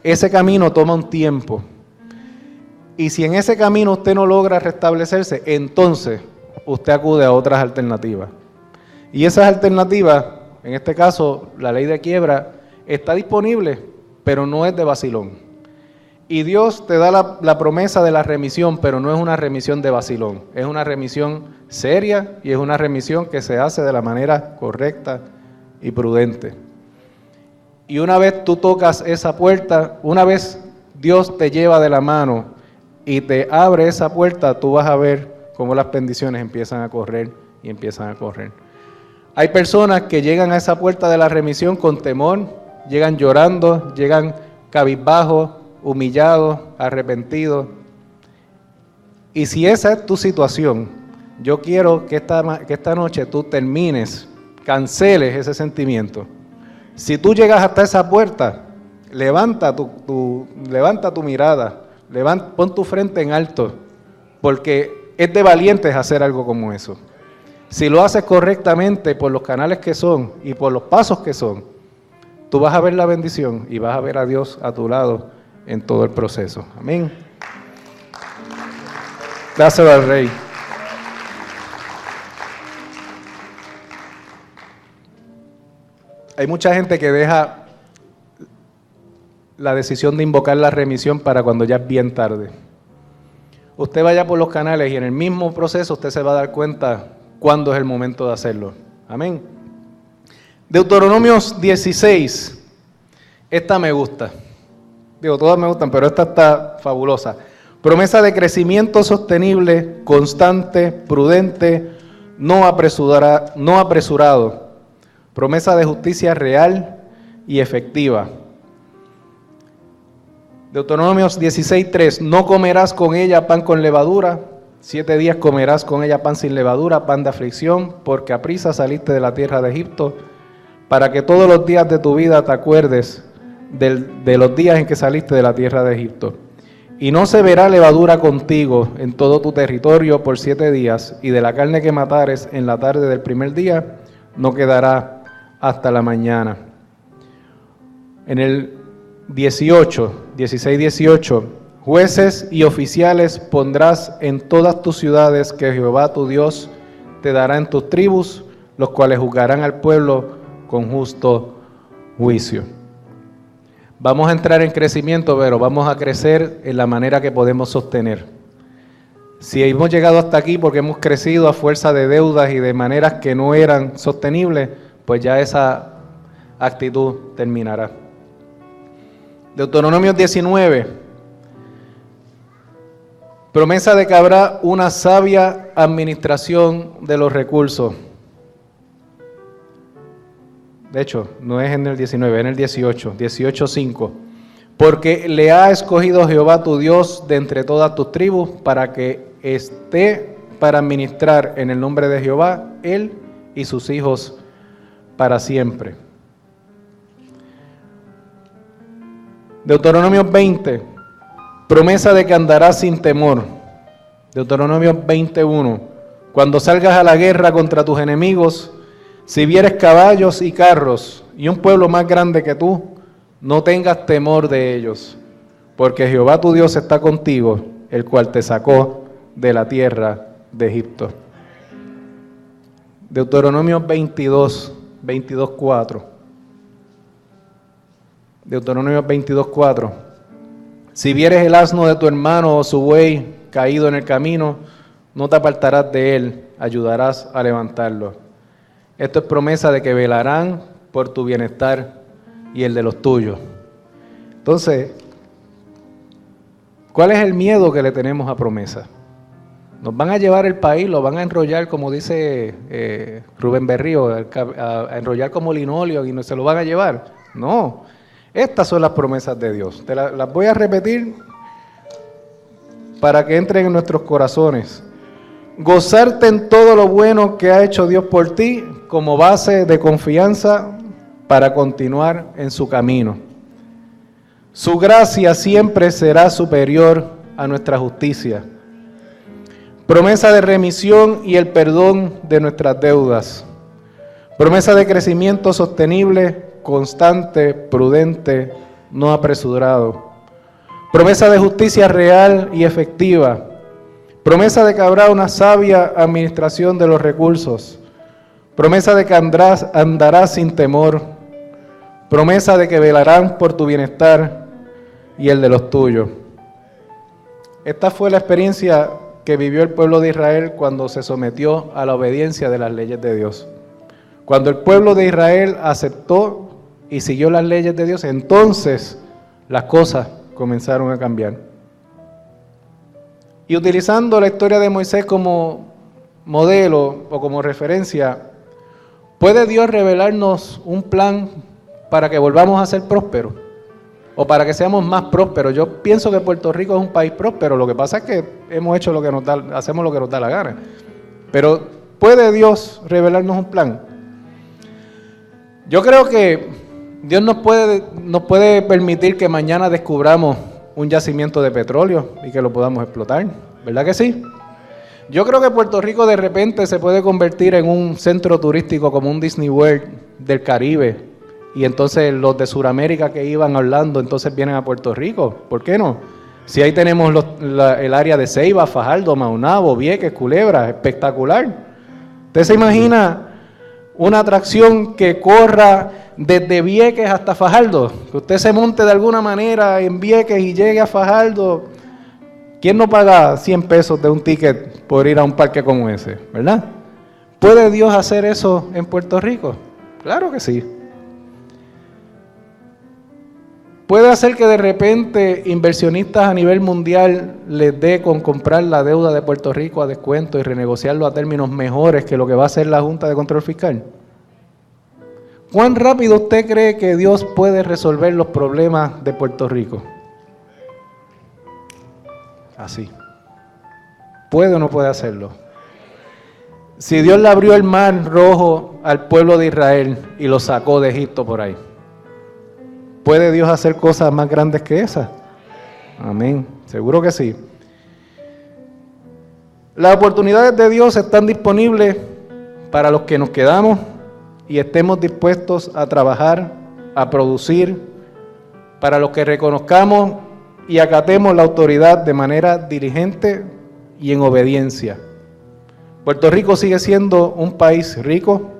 Ese camino toma un tiempo. Y si en ese camino usted no logra restablecerse, entonces usted acude a otras alternativas. Y esas alternativas, en este caso la ley de quiebra, está disponible, pero no es de vacilón. Y Dios te da la promesa de la remisión, pero no es una remisión de vacilón. Es una remisión seria y es una remisión que se hace de la manera correcta y prudente. Y una vez tú tocas esa puerta, una vez Dios te lleva de la mano y te abre esa puerta, tú vas a ver cómo las bendiciones empiezan a correr y empiezan a correr. Hay personas que llegan a esa puerta de la remisión con temor, llegan llorando, llegan cabizbajos, humillados, arrepentidos. Y si esa es tu situación, yo quiero que esta noche tú termines, canceles ese sentimiento. Si tú llegas hasta esa puerta, levanta tu mirada, pon tu frente en alto, porque es de valientes hacer algo como eso. Si lo haces correctamente por los canales que son y por los pasos que son, tú vas a ver la bendición y vas a ver a Dios a tu lado en todo el proceso. Amén. Dáselo al Rey. Hay mucha gente que deja la decisión de invocar la remisión para cuando ya es bien tarde. Usted vaya por los canales y en el mismo proceso usted se va a dar cuenta cuándo es el momento de hacerlo. Amén. Deuteronomio 16. Esta me gusta. Digo, todas me gustan, pero esta está fabulosa. Promesa de crecimiento sostenible, constante, prudente, no apresurado. Promesa de justicia real y efectiva. Deuteronomio 16:3, no comerás con ella pan con levadura, 7 días comerás con ella pan sin levadura, pan de aflicción, porque aprisa saliste de la tierra de Egipto, para que todos los días de tu vida te acuerdes de los días en que saliste de la tierra de Egipto. Y no se verá levadura contigo en todo tu territorio por 7 días, y de la carne que matares en la tarde del primer día, no quedará hasta la mañana. En el 16-18, jueces y oficiales pondrás en todas tus ciudades que Jehová tu Dios te dará en tus tribus, los cuales juzgarán al pueblo con justo juicio. Vamos a entrar en crecimiento, pero vamos a crecer en la manera que podemos sostener. Si hemos llegado hasta aquí porque hemos crecido a fuerza de deudas y de maneras que no eran sostenibles, pues ya esa actitud terminará. Deuteronomio 19. Promesa de que habrá una sabia administración de los recursos. De hecho, no es en el 19, es en el 18, 18:5. Porque le ha escogido Jehová tu Dios de entre todas tus tribus para que esté para administrar en el nombre de Jehová, él y sus hijos para siempre. Deuteronomio 20, promesa de que andarás sin temor. Deuteronomio 21, cuando salgas a la guerra contra tus enemigos, si vieres caballos y carros y un pueblo más grande que tú, no tengas temor de ellos, porque Jehová tu Dios está contigo, el cual te sacó de la tierra de Egipto. Deuteronomio 22:4. Deuteronomio 22:4. Si vieres el asno de tu hermano o su buey caído en el camino, no te apartarás de él, ayudarás a levantarlo. Esto es promesa de que velarán por tu bienestar y el de los tuyos. Entonces, ¿cuál es el miedo que le tenemos a promesa? Nos van a llevar el país, lo van a enrollar, como dice Rubén Berrío, a enrollar como linóleo y no se lo van a llevar. No, estas son las promesas de Dios. Las voy a repetir para que entren en nuestros corazones. Gozarte en todo lo bueno que ha hecho Dios por ti como base de confianza para continuar en su camino. Su gracia siempre será superior a nuestra justicia. Promesa de remisión y el perdón de nuestras deudas. Promesa de crecimiento sostenible, constante, prudente, no apresurado. Promesa de justicia real y efectiva. Promesa de que habrá una sabia administración de los recursos. Promesa de que andarás sin temor. Promesa de que velarán por tu bienestar y el de los tuyos. Esta fue la experiencia que vivió el pueblo de Israel cuando se sometió a la obediencia de las leyes de Dios. Cuando el pueblo de Israel aceptó y siguió las leyes de Dios, entonces las cosas comenzaron a cambiar. Y utilizando la historia de Moisés como modelo o como referencia, ¿puede Dios revelarnos un plan para que volvamos a ser prósperos? O para que seamos más prósperos. Yo pienso que Puerto Rico es un país próspero, lo que pasa es que hemos hecho hacemos lo que nos da la gana. Pero ¿puede Dios revelarnos un plan? Yo creo que Dios nos puede permitir que mañana descubramos un yacimiento de petróleo y que lo podamos explotar, ¿verdad que sí? Yo creo que Puerto Rico de repente se puede convertir en un centro turístico como un Disney World del Caribe, y entonces los de Sudamérica que iban a Orlando entonces vienen a Puerto Rico. ¿Por qué no? Si ahí tenemos el área de Ceiba, Fajardo, Maunabo, Vieques, Culebra, espectacular. ¿Usted se imagina una atracción que corra desde Vieques hasta Fajardo? Que usted se monte de alguna manera en Vieques y llegue a Fajardo. ¿Quién no paga 100 pesos de un ticket por ir a un parque como ese? ¿Verdad? ¿Puede Dios hacer eso en Puerto Rico? Claro que sí. Puede hacer que de repente inversionistas a nivel mundial les dé con comprar la deuda de Puerto Rico a descuento y renegociarlo a términos mejores que lo que va a hacer la Junta de Control Fiscal. ¿Cuán rápido usted cree que Dios puede resolver los problemas de Puerto Rico? Así. ¿puede o no puede hacerlo? Si Dios le abrió el mar rojo al pueblo de Israel y lo sacó de Egipto por ahí, ¿puede Dios hacer cosas más grandes que esas? Amén, seguro que sí. Las oportunidades de Dios están disponibles para los que nos quedamos y estemos dispuestos a trabajar, a producir, para los que reconozcamos y acatemos la autoridad de manera diligente y en obediencia. Puerto Rico sigue siendo un país rico,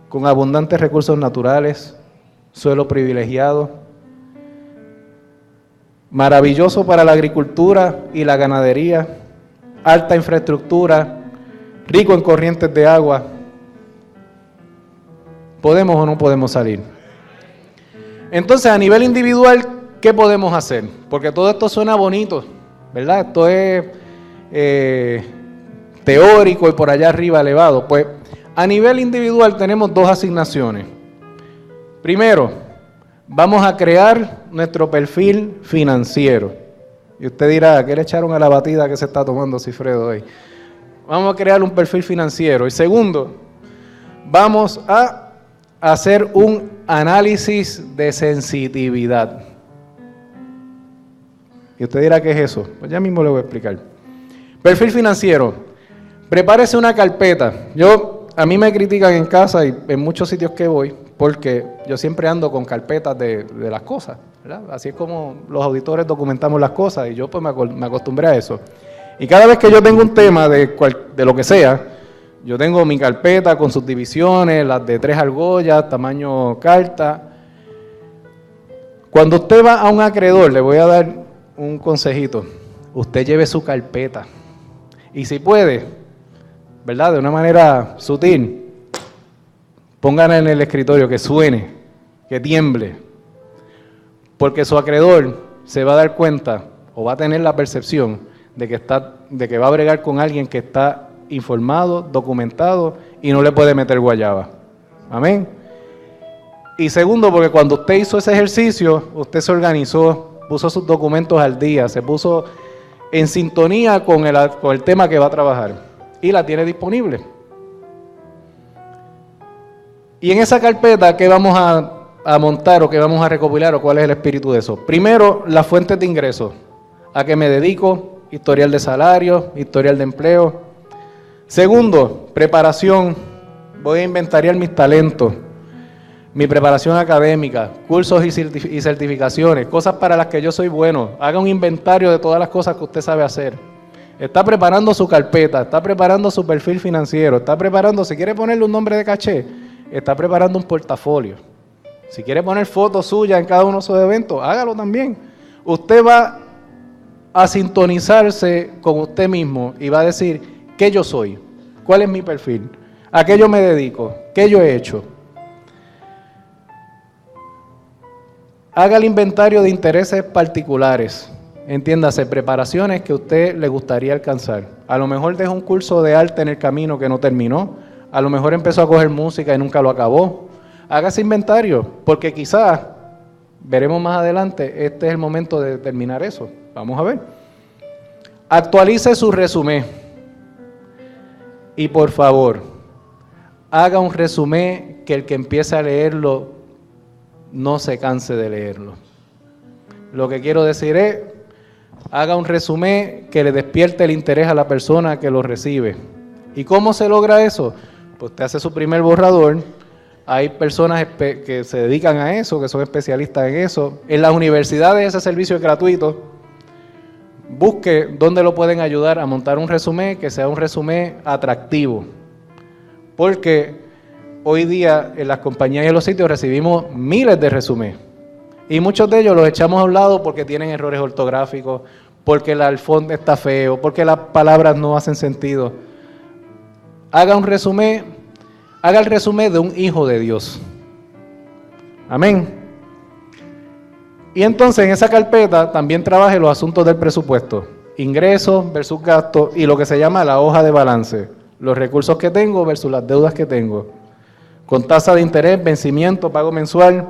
con abundantes recursos naturales, suelo privilegiado, maravilloso para la agricultura y la ganadería, alta infraestructura, rico en corrientes de agua. ¿Podemos o no podemos salir? Entonces, a nivel individual, ¿qué podemos hacer? Porque todo esto suena bonito, ¿verdad? Esto es teórico y por allá arriba elevado. Pues, a nivel individual tenemos dos asignaciones. Primero, vamos a crear nuestro perfil financiero. Y usted dirá, ¿qué le echaron a la batida que se está tomando Cifredo hoy? Vamos a crear un perfil financiero. Y segundo, vamos a hacer un análisis de sensitividad. Y usted dirá, ¿qué es eso? Pues ya mismo le voy a explicar. Perfil financiero. Prepárese una carpeta. A mí me critican en casa y en muchos sitios que voy, porque yo siempre ando con carpetas de las cosas, ¿verdad? Así es como los auditores documentamos las cosas y yo pues me acostumbré a eso. Y cada vez que yo tengo un tema de lo que sea, yo tengo mi carpeta con sus divisiones, las de 3 argollas, tamaño carta. Cuando usted va a un acreedor, le voy a dar un consejito. Usted lleve su carpeta. Y si puede, ¿verdad? De una manera sutil, pónganla en el escritorio, que suene, que tiemble. Porque su acreedor se va a dar cuenta o va a tener la percepción de que va a bregar con alguien que está informado, documentado y no le puede meter guayaba. Amén. Y segundo, porque cuando usted hizo ese ejercicio, usted se organizó, puso sus documentos al día, se puso en sintonía con el tema que va a trabajar y la tiene disponible. Y en esa carpeta, ¿qué vamos a montar o qué vamos a recopilar o cuál es el espíritu de eso? Primero, las fuentes de ingresos. ¿A qué me dedico? Historial de salario, historial de empleo. Segundo, preparación. Voy a inventariar mis talentos, mi preparación académica, cursos y certificaciones, cosas para las que yo soy bueno. Haga un inventario de todas las cosas que usted sabe hacer. Está preparando su carpeta, está preparando su perfil financiero, está preparando, si quiere ponerle un nombre de caché, está preparando un portafolio. Si quiere poner fotos suyas en cada uno de sus eventos, hágalo también. Usted va a sintonizarse con usted mismo y va a decir, ¿qué yo soy? ¿Cuál es mi perfil? ¿A qué yo me dedico? ¿Qué yo he hecho? Haga el inventario de intereses particulares. Entiéndase, preparaciones que a usted le gustaría alcanzar. A lo mejor dejó un curso de arte en el camino que no terminó. A lo mejor empezó a coger música y nunca lo acabó. Haga ese inventario, porque quizás, veremos más adelante, este es el momento de terminar eso. Vamos a ver. Actualice su resumen. Y por favor, haga un resumen que el que empiece a leerlo no se canse de leerlo. Lo que quiero decir es, haga un resumen que le despierte el interés a la persona que lo recibe. ¿Y cómo se logra eso? Pues usted hace su primer borrador. Hay personas que se dedican a eso, que son especialistas en eso. En las universidades ese servicio es gratuito. Busque dónde lo pueden ayudar a montar un resumen que sea un resumen atractivo. Porque hoy día en las compañías y en los sitios recibimos miles de resúmenes. Y muchos de ellos los echamos a un lado porque tienen errores ortográficos, porque el fondo está feo, porque las palabras no hacen sentido. Haga un resumen, haga el resumen de un hijo de Dios. Amén. Y entonces en esa carpeta también trabaje los asuntos del presupuesto, ingresos versus gastos y lo que se llama la hoja de balance, los recursos que tengo versus las deudas que tengo, con tasa de interés, vencimiento, pago mensual.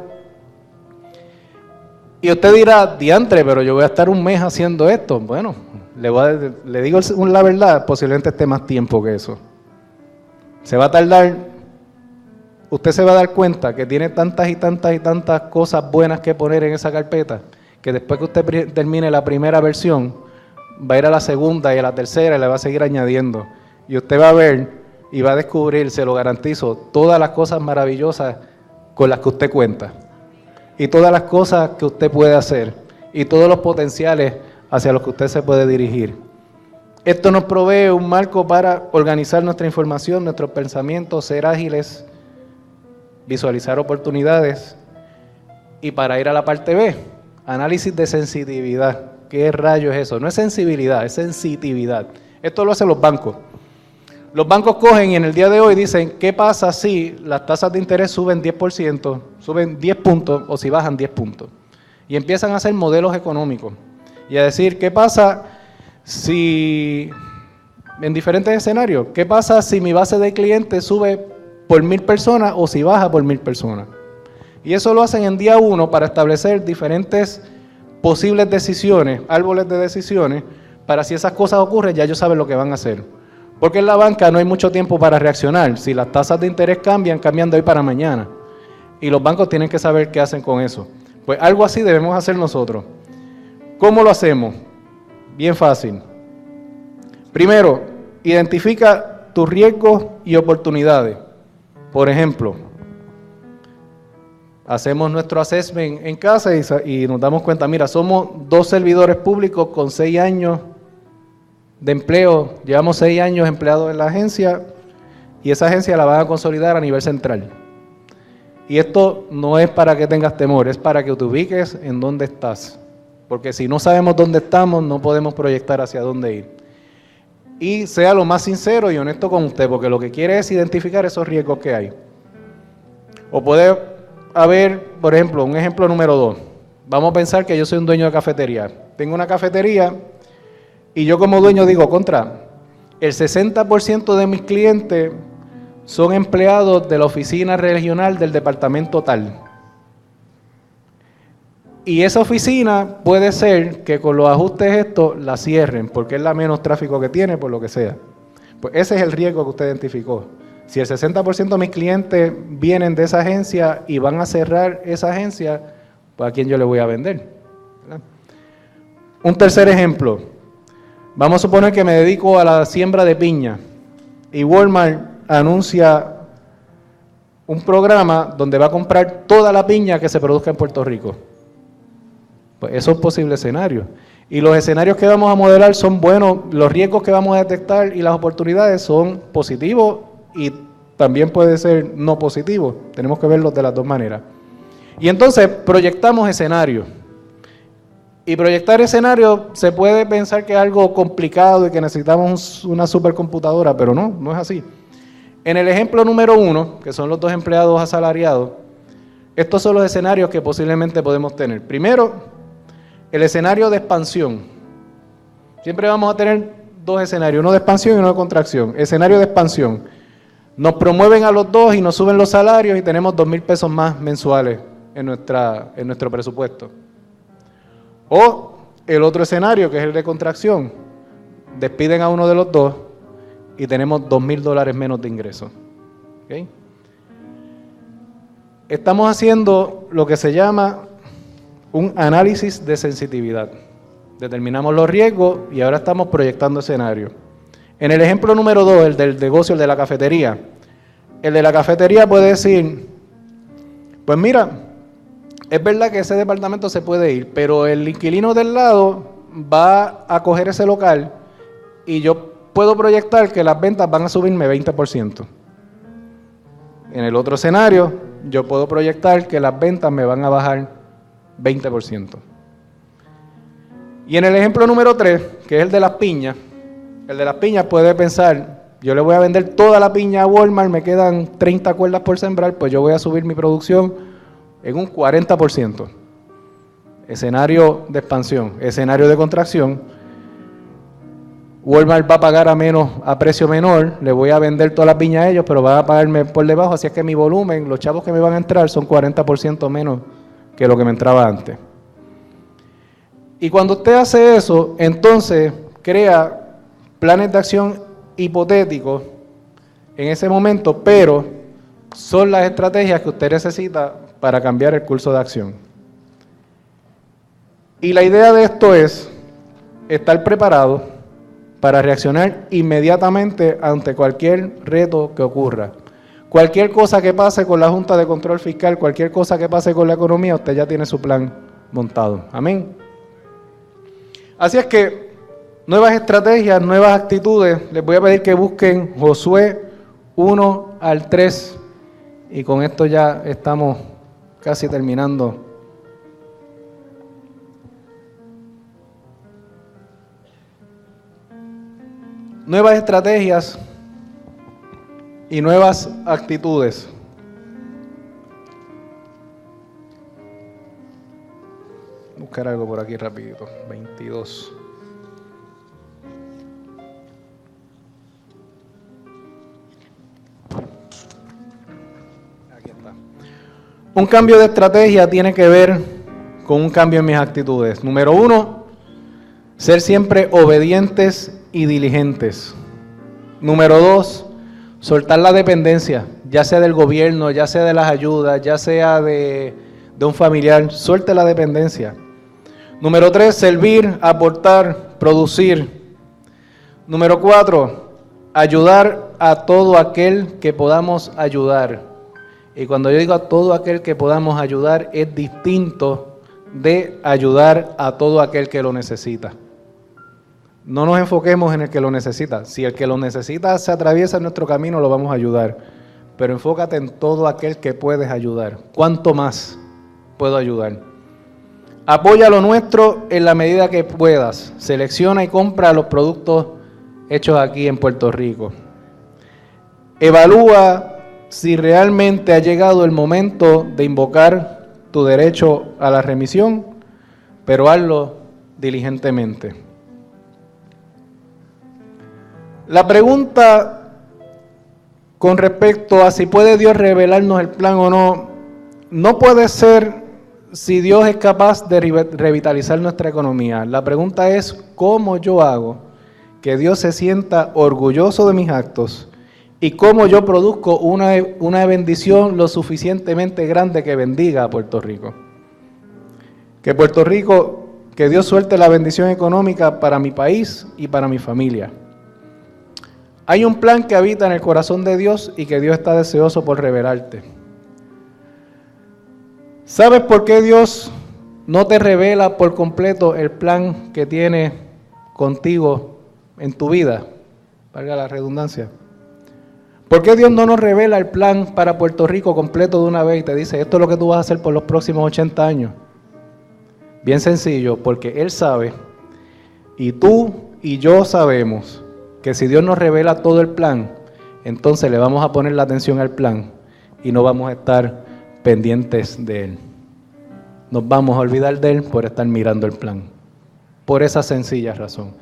Y usted dirá, diantre, pero yo voy a estar un mes haciendo esto. Bueno, le digo la verdad, posiblemente esté más tiempo que eso. Se va a tardar, usted se va a dar cuenta que tiene tantas y tantas y tantas cosas buenas que poner en esa carpeta, que después que usted termine la primera versión, va a ir a la segunda y a la tercera y le va a seguir añadiendo. Y usted va a ver y va a descubrir, se lo garantizo, todas las cosas maravillosas con las que usted cuenta. Y todas las cosas que usted puede hacer. Y todos los potenciales hacia los que usted se puede dirigir. Esto nos provee un marco para organizar nuestra información, nuestros pensamientos, ser ágiles, visualizar oportunidades. Y para ir a la parte B, análisis de sensitividad. ¿Qué rayo es eso? No es sensibilidad, es sensitividad. Esto lo hacen los bancos. Los bancos cogen y en el día de hoy dicen, ¿qué pasa si las tasas de interés suben 10%, suben 10 puntos o si bajan 10 puntos? Y empiezan a hacer modelos económicos y a decir, ¿qué pasa si, en diferentes escenarios, qué pasa si mi base de clientes sube por 1000 personas o si baja por 1000 personas? Y eso lo hacen en día 1 para establecer diferentes posibles decisiones, árboles de decisiones, para si esas cosas ocurren, ya ellos saben lo que van a hacer. Porque en la banca no hay mucho tiempo para reaccionar. Si las tasas de interés cambian de hoy para mañana. Y los bancos tienen que saber qué hacen con eso. Pues algo así debemos hacer nosotros. ¿Cómo lo hacemos? Bien fácil. Primero, identifica tus riesgos y oportunidades. Por ejemplo, hacemos nuestro assessment en casa y nos damos cuenta, mira, somos 2 servidores públicos con 6 años de empleo, llevamos 6 años empleados en la agencia y esa agencia la van a consolidar a nivel central. Y esto no es para que tengas temor, es para que te ubiques en dónde estás. Porque si no sabemos dónde estamos, no podemos proyectar hacia dónde ir. Y sea lo más sincero y honesto con usted, porque lo que quiere es identificar esos riesgos que hay. O puede haber, por ejemplo, un ejemplo número 2. Vamos a pensar que yo soy un dueño de cafetería. Tengo una cafetería y yo como dueño digo, el 60% de mis clientes son empleados de la oficina regional del departamento tal. Y esa oficina puede ser que con los ajustes estos la cierren, porque es la menos tráfico que tiene, por lo que sea. Pues ese es el riesgo que usted identificó. Si el 60% de mis clientes vienen de esa agencia y van a cerrar esa agencia, pues ¿a quién yo le voy a vender? ¿Verdad? Un tercer ejemplo. Vamos a suponer que me dedico a la siembra de piña y Walmart anuncia un programa donde va a comprar toda la piña que se produzca en Puerto Rico. Pues eso es un posible escenario. Y los escenarios que vamos a modelar son buenos, los riesgos que vamos a detectar y las oportunidades son positivos y también puede ser no positivos. Tenemos que verlos de las dos maneras. Y entonces proyectamos escenarios. Y proyectar escenarios se puede pensar que es algo complicado y que necesitamos una supercomputadora, pero no es así. En el ejemplo número 1, que son los 2 empleados asalariados, estos son los escenarios que posiblemente podemos tener. Primero, el escenario de expansión. Siempre vamos a tener 2 escenarios, uno de expansión y uno de contracción. Escenario de expansión. Nos promueven a los 2 y nos suben los salarios y tenemos 2,000 pesos más mensuales en nuestro presupuesto. O el otro escenario, que es el de contracción. Despiden a uno de los 2 y tenemos $2,000 menos de ingresos. ¿Okay? Estamos haciendo lo que se llama un análisis de sensitividad. Determinamos los riesgos y ahora estamos proyectando escenarios. En el ejemplo número 2, el del negocio, el de la cafetería. El de la cafetería puede decir, pues mira, es verdad que ese departamento se puede ir, pero el inquilino del lado va a coger ese local y yo puedo proyectar que las ventas van a subirme 20%. En el otro escenario, yo puedo proyectar que las ventas me van a bajar 20%. Y en el ejemplo número 3, que es el de las piñas, el de las piñas puede pensar, yo le voy a vender toda la piña a Walmart, me quedan 30 cuerdas por sembrar, pues yo voy a subir mi producción en un 40%. Escenario de expansión. Escenario de contracción. Walmart va a pagar a precio menor, le voy a vender toda la piña a ellos, pero van a pagarme por debajo, así es que mi volumen, los chavos que me van a entrar son 40% menos que lo que me entraba antes. Y cuando usted hace eso, entonces, crea planes de acción hipotéticos en ese momento, pero son las estrategias que usted necesita para cambiar el curso de acción. Y la idea de esto es estar preparado para reaccionar inmediatamente ante cualquier reto que ocurra. Cualquier cosa que pase con la Junta de Control Fiscal, cualquier cosa que pase con la economía, usted ya tiene su plan montado. Amén. Así es que nuevas estrategias, nuevas actitudes. Les voy a pedir que busquen Josué 1 al 3. Y con esto ya estamos casi terminando. Nuevas estrategias y nuevas actitudes. Buscar algo por aquí rapidito. 22. Aquí está. Un cambio de estrategia tiene que ver con un cambio en mis actitudes. Número 1, ser siempre obedientes y diligentes. Número 2, soltar la dependencia, ya sea del gobierno, ya sea de las ayudas, ya sea de un familiar, suelte la dependencia. Número 3, servir, aportar, producir. Número 4, ayudar a todo aquel que podamos ayudar. Y cuando yo digo a todo aquel que podamos ayudar, es distinto de ayudar a todo aquel que lo necesita. No nos enfoquemos en el que lo necesita. Si el que lo necesita se atraviesa en nuestro camino, lo vamos a ayudar. Pero enfócate en todo aquel que puedes ayudar. ¿Cuánto más puedo ayudar? Apoya lo nuestro en la medida que puedas. Selecciona y compra los productos hechos aquí en Puerto Rico. Evalúa si realmente ha llegado el momento de invocar tu derecho a la remisión, pero hazlo diligentemente. La pregunta con respecto a si puede Dios revelarnos el plan o no, no puede ser si Dios es capaz de revitalizar nuestra economía. La pregunta es cómo yo hago que Dios se sienta orgulloso de mis actos y cómo yo produzco una bendición lo suficientemente grande que bendiga a Puerto Rico. Que Dios suelte la bendición económica para mi país y para mi familia. Hay un plan que habita en el corazón de Dios y que Dios está deseoso por revelarte. ¿Sabes por qué Dios no te revela por completo el plan que tiene contigo en tu vida? Valga la redundancia. ¿Por qué Dios no nos revela el plan para Puerto Rico completo de una vez y te dice, esto es lo que tú vas a hacer por los próximos 80 años? Bien sencillo, porque Él sabe, y tú y yo sabemos, que si Dios nos revela todo el plan, entonces le vamos a poner la atención al plan y no vamos a estar pendientes de Él. Nos vamos a olvidar de Él por estar mirando el plan. Por esa sencilla razón.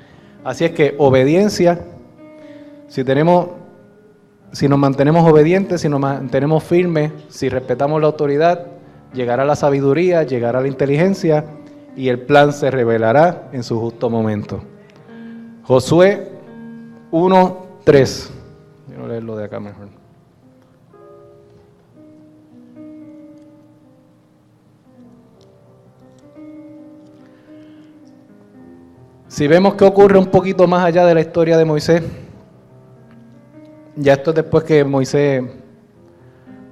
Así es que obediencia, si nos mantenemos obedientes, si nos mantenemos firmes, si respetamos la autoridad, llegará la sabiduría, llegará la inteligencia y el plan se revelará en su justo momento. Josué 1:3. Quiero leerlo de acá mejor. Si vemos que ocurre un poquito más allá de la historia de Moisés, ya esto es después que Moisés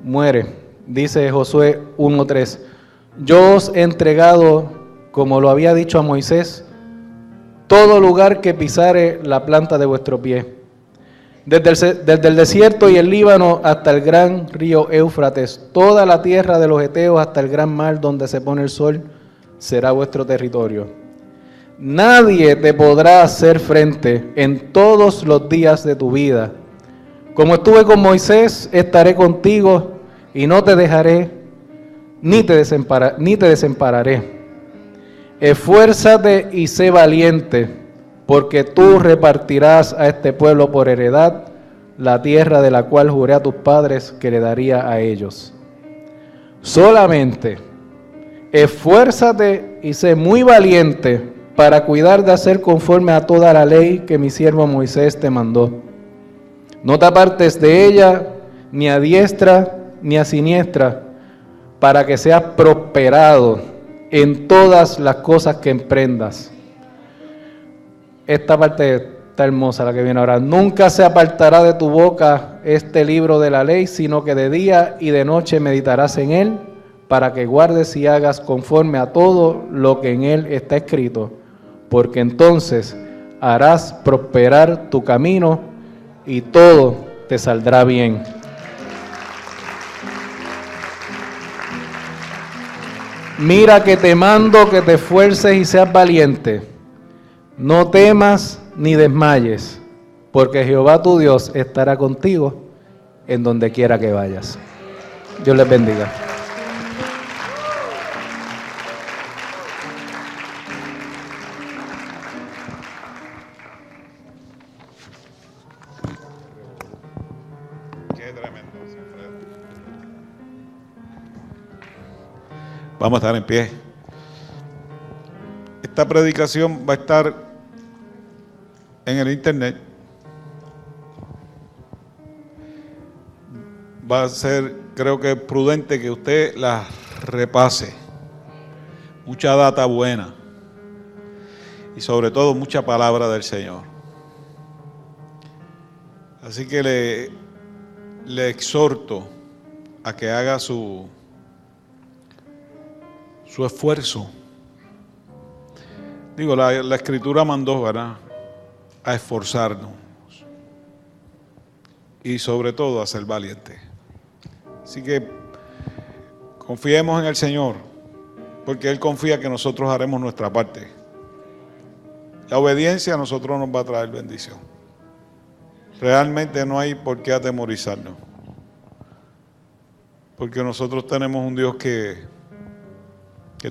muere, dice Josué 1:3, yo os he entregado, como lo había dicho a Moisés, todo lugar que pisare la planta de vuestro pie, desde el desierto y el Líbano hasta el gran río Éufrates, toda la tierra de los heteos hasta el gran mar donde se pone el sol, será vuestro territorio. Nadie te podrá hacer frente en todos los días de tu vida. Como estuve con Moisés, estaré contigo y no te dejaré, ni te desampararé. Esfuérzate y sé valiente, porque tú repartirás a este pueblo por heredad la tierra de la cual juré a tus padres que le daría a ellos. Solamente esfuérzate y sé muy valiente para cuidar de hacer conforme a toda la ley que mi siervo Moisés te mandó. No te apartes de ella, ni a diestra ni a siniestra, para que seas prosperado en todas las cosas que emprendas. Esta parte está hermosa, la que viene ahora. Nunca se apartará de tu boca este libro de la ley, sino que de día y de noche meditarás en él, para que guardes y hagas conforme a todo lo que en él está escrito, porque entonces harás prosperar tu camino y todo te saldrá bien. Mira que te mando que te esfuerces y seas valiente. No temas ni desmayes, porque Jehová tu Dios estará contigo en donde quiera que vayas. Dios les bendiga. Qué tremendo, Alfredo. Vamos a estar en pie. Esta predicación va a estar en el internet. Va a ser, creo que es prudente que usted la repase. Mucha data buena. Y sobre todo mucha palabra del Señor. Así que le exhorto a que haga su esfuerzo. Digo, la Escritura mandó, ¿verdad?, a esforzarnos y sobre todo a ser valientes. Así que confiemos en el Señor, porque Él confía que nosotros haremos nuestra parte. La obediencia a nosotros nos va a traer bendición. Realmente no hay por qué atemorizarnos, porque nosotros tenemos un Dios que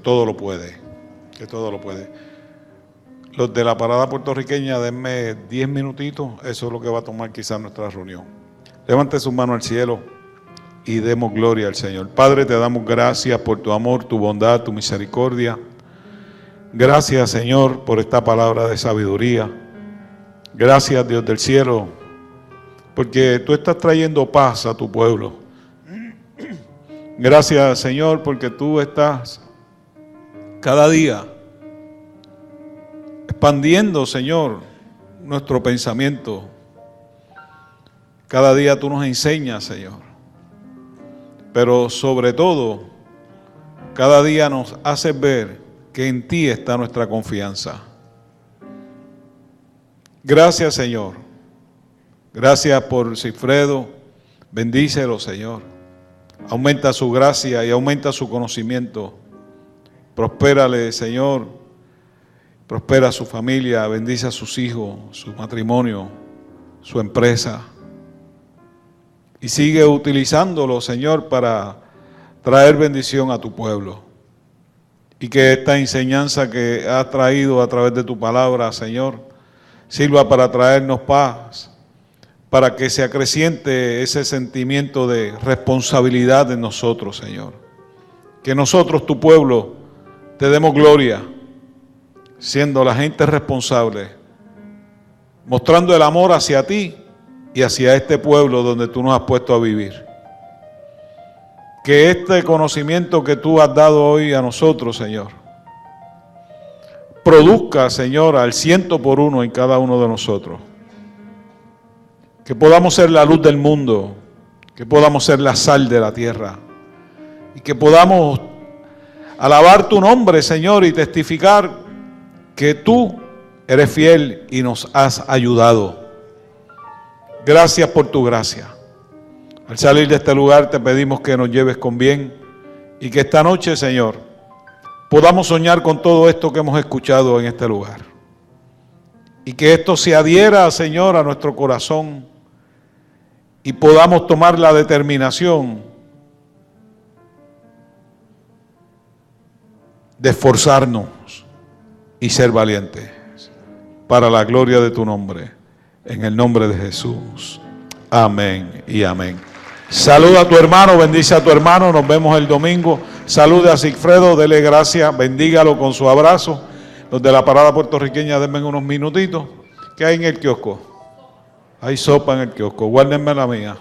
todo lo puede, que todo lo puede. Los de la parada puertorriqueña, denme 10 minutitos, eso es lo que va a tomar quizás nuestra reunión. Levante su mano al cielo y demos gloria al Señor. Padre, te damos gracias por tu amor, tu bondad, tu misericordia. Gracias, Señor, por esta palabra de sabiduría. Gracias, Dios del cielo, porque tú estás trayendo paz a tu pueblo. Gracias, Señor, porque tú estás cada día expandiendo, Señor, nuestro pensamiento. Cada día tú nos enseñas, Señor. Pero sobre todo, cada día nos haces ver que en ti está nuestra confianza. Gracias, Señor. Gracias por Sigfredo. Bendícelo, Señor. Aumenta su gracia y aumenta su conocimiento. Prospérale, Señor. Prospera a su familia, bendice a sus hijos, su matrimonio, su empresa. Y sigue utilizándolo, Señor, para traer bendición a tu pueblo. Y que esta enseñanza que has traído a través de tu palabra, Señor, sirva para traernos paz, para que se acreciente ese sentimiento de responsabilidad en nosotros, Señor. Que nosotros, tu pueblo, te demos gloria, siendo la gente responsable, mostrando el amor hacia ti y hacia este pueblo donde tú nos has puesto a vivir. Que este conocimiento que tú has dado hoy a nosotros, Señor, produzca, Señor, al 100% en cada uno de nosotros. Que podamos ser la luz del mundo, que podamos ser la sal de la tierra y que podamos alabar tu nombre, Señor, y testificar que tú eres fiel y nos has ayudado. Gracias por tu gracia. Al salir de este lugar te pedimos que nos lleves con bien y que esta noche, Señor, podamos soñar con todo esto que hemos escuchado en este lugar. Y que esto se adhiera, Señor, a nuestro corazón y podamos tomar la determinación de esforzarnos y ser valientes para la gloria de tu nombre, en el nombre de Jesús. Amén y amén. Saluda a tu hermano, bendice a tu hermano, nos vemos el domingo. Salude a Sigfredo, dele gracias, bendígalo con su abrazo. Los de la parada puertorriqueña, denme unos minutitos. ¿Qué hay en el kiosco? Hay sopa en el kiosco. Guárdenme la mía.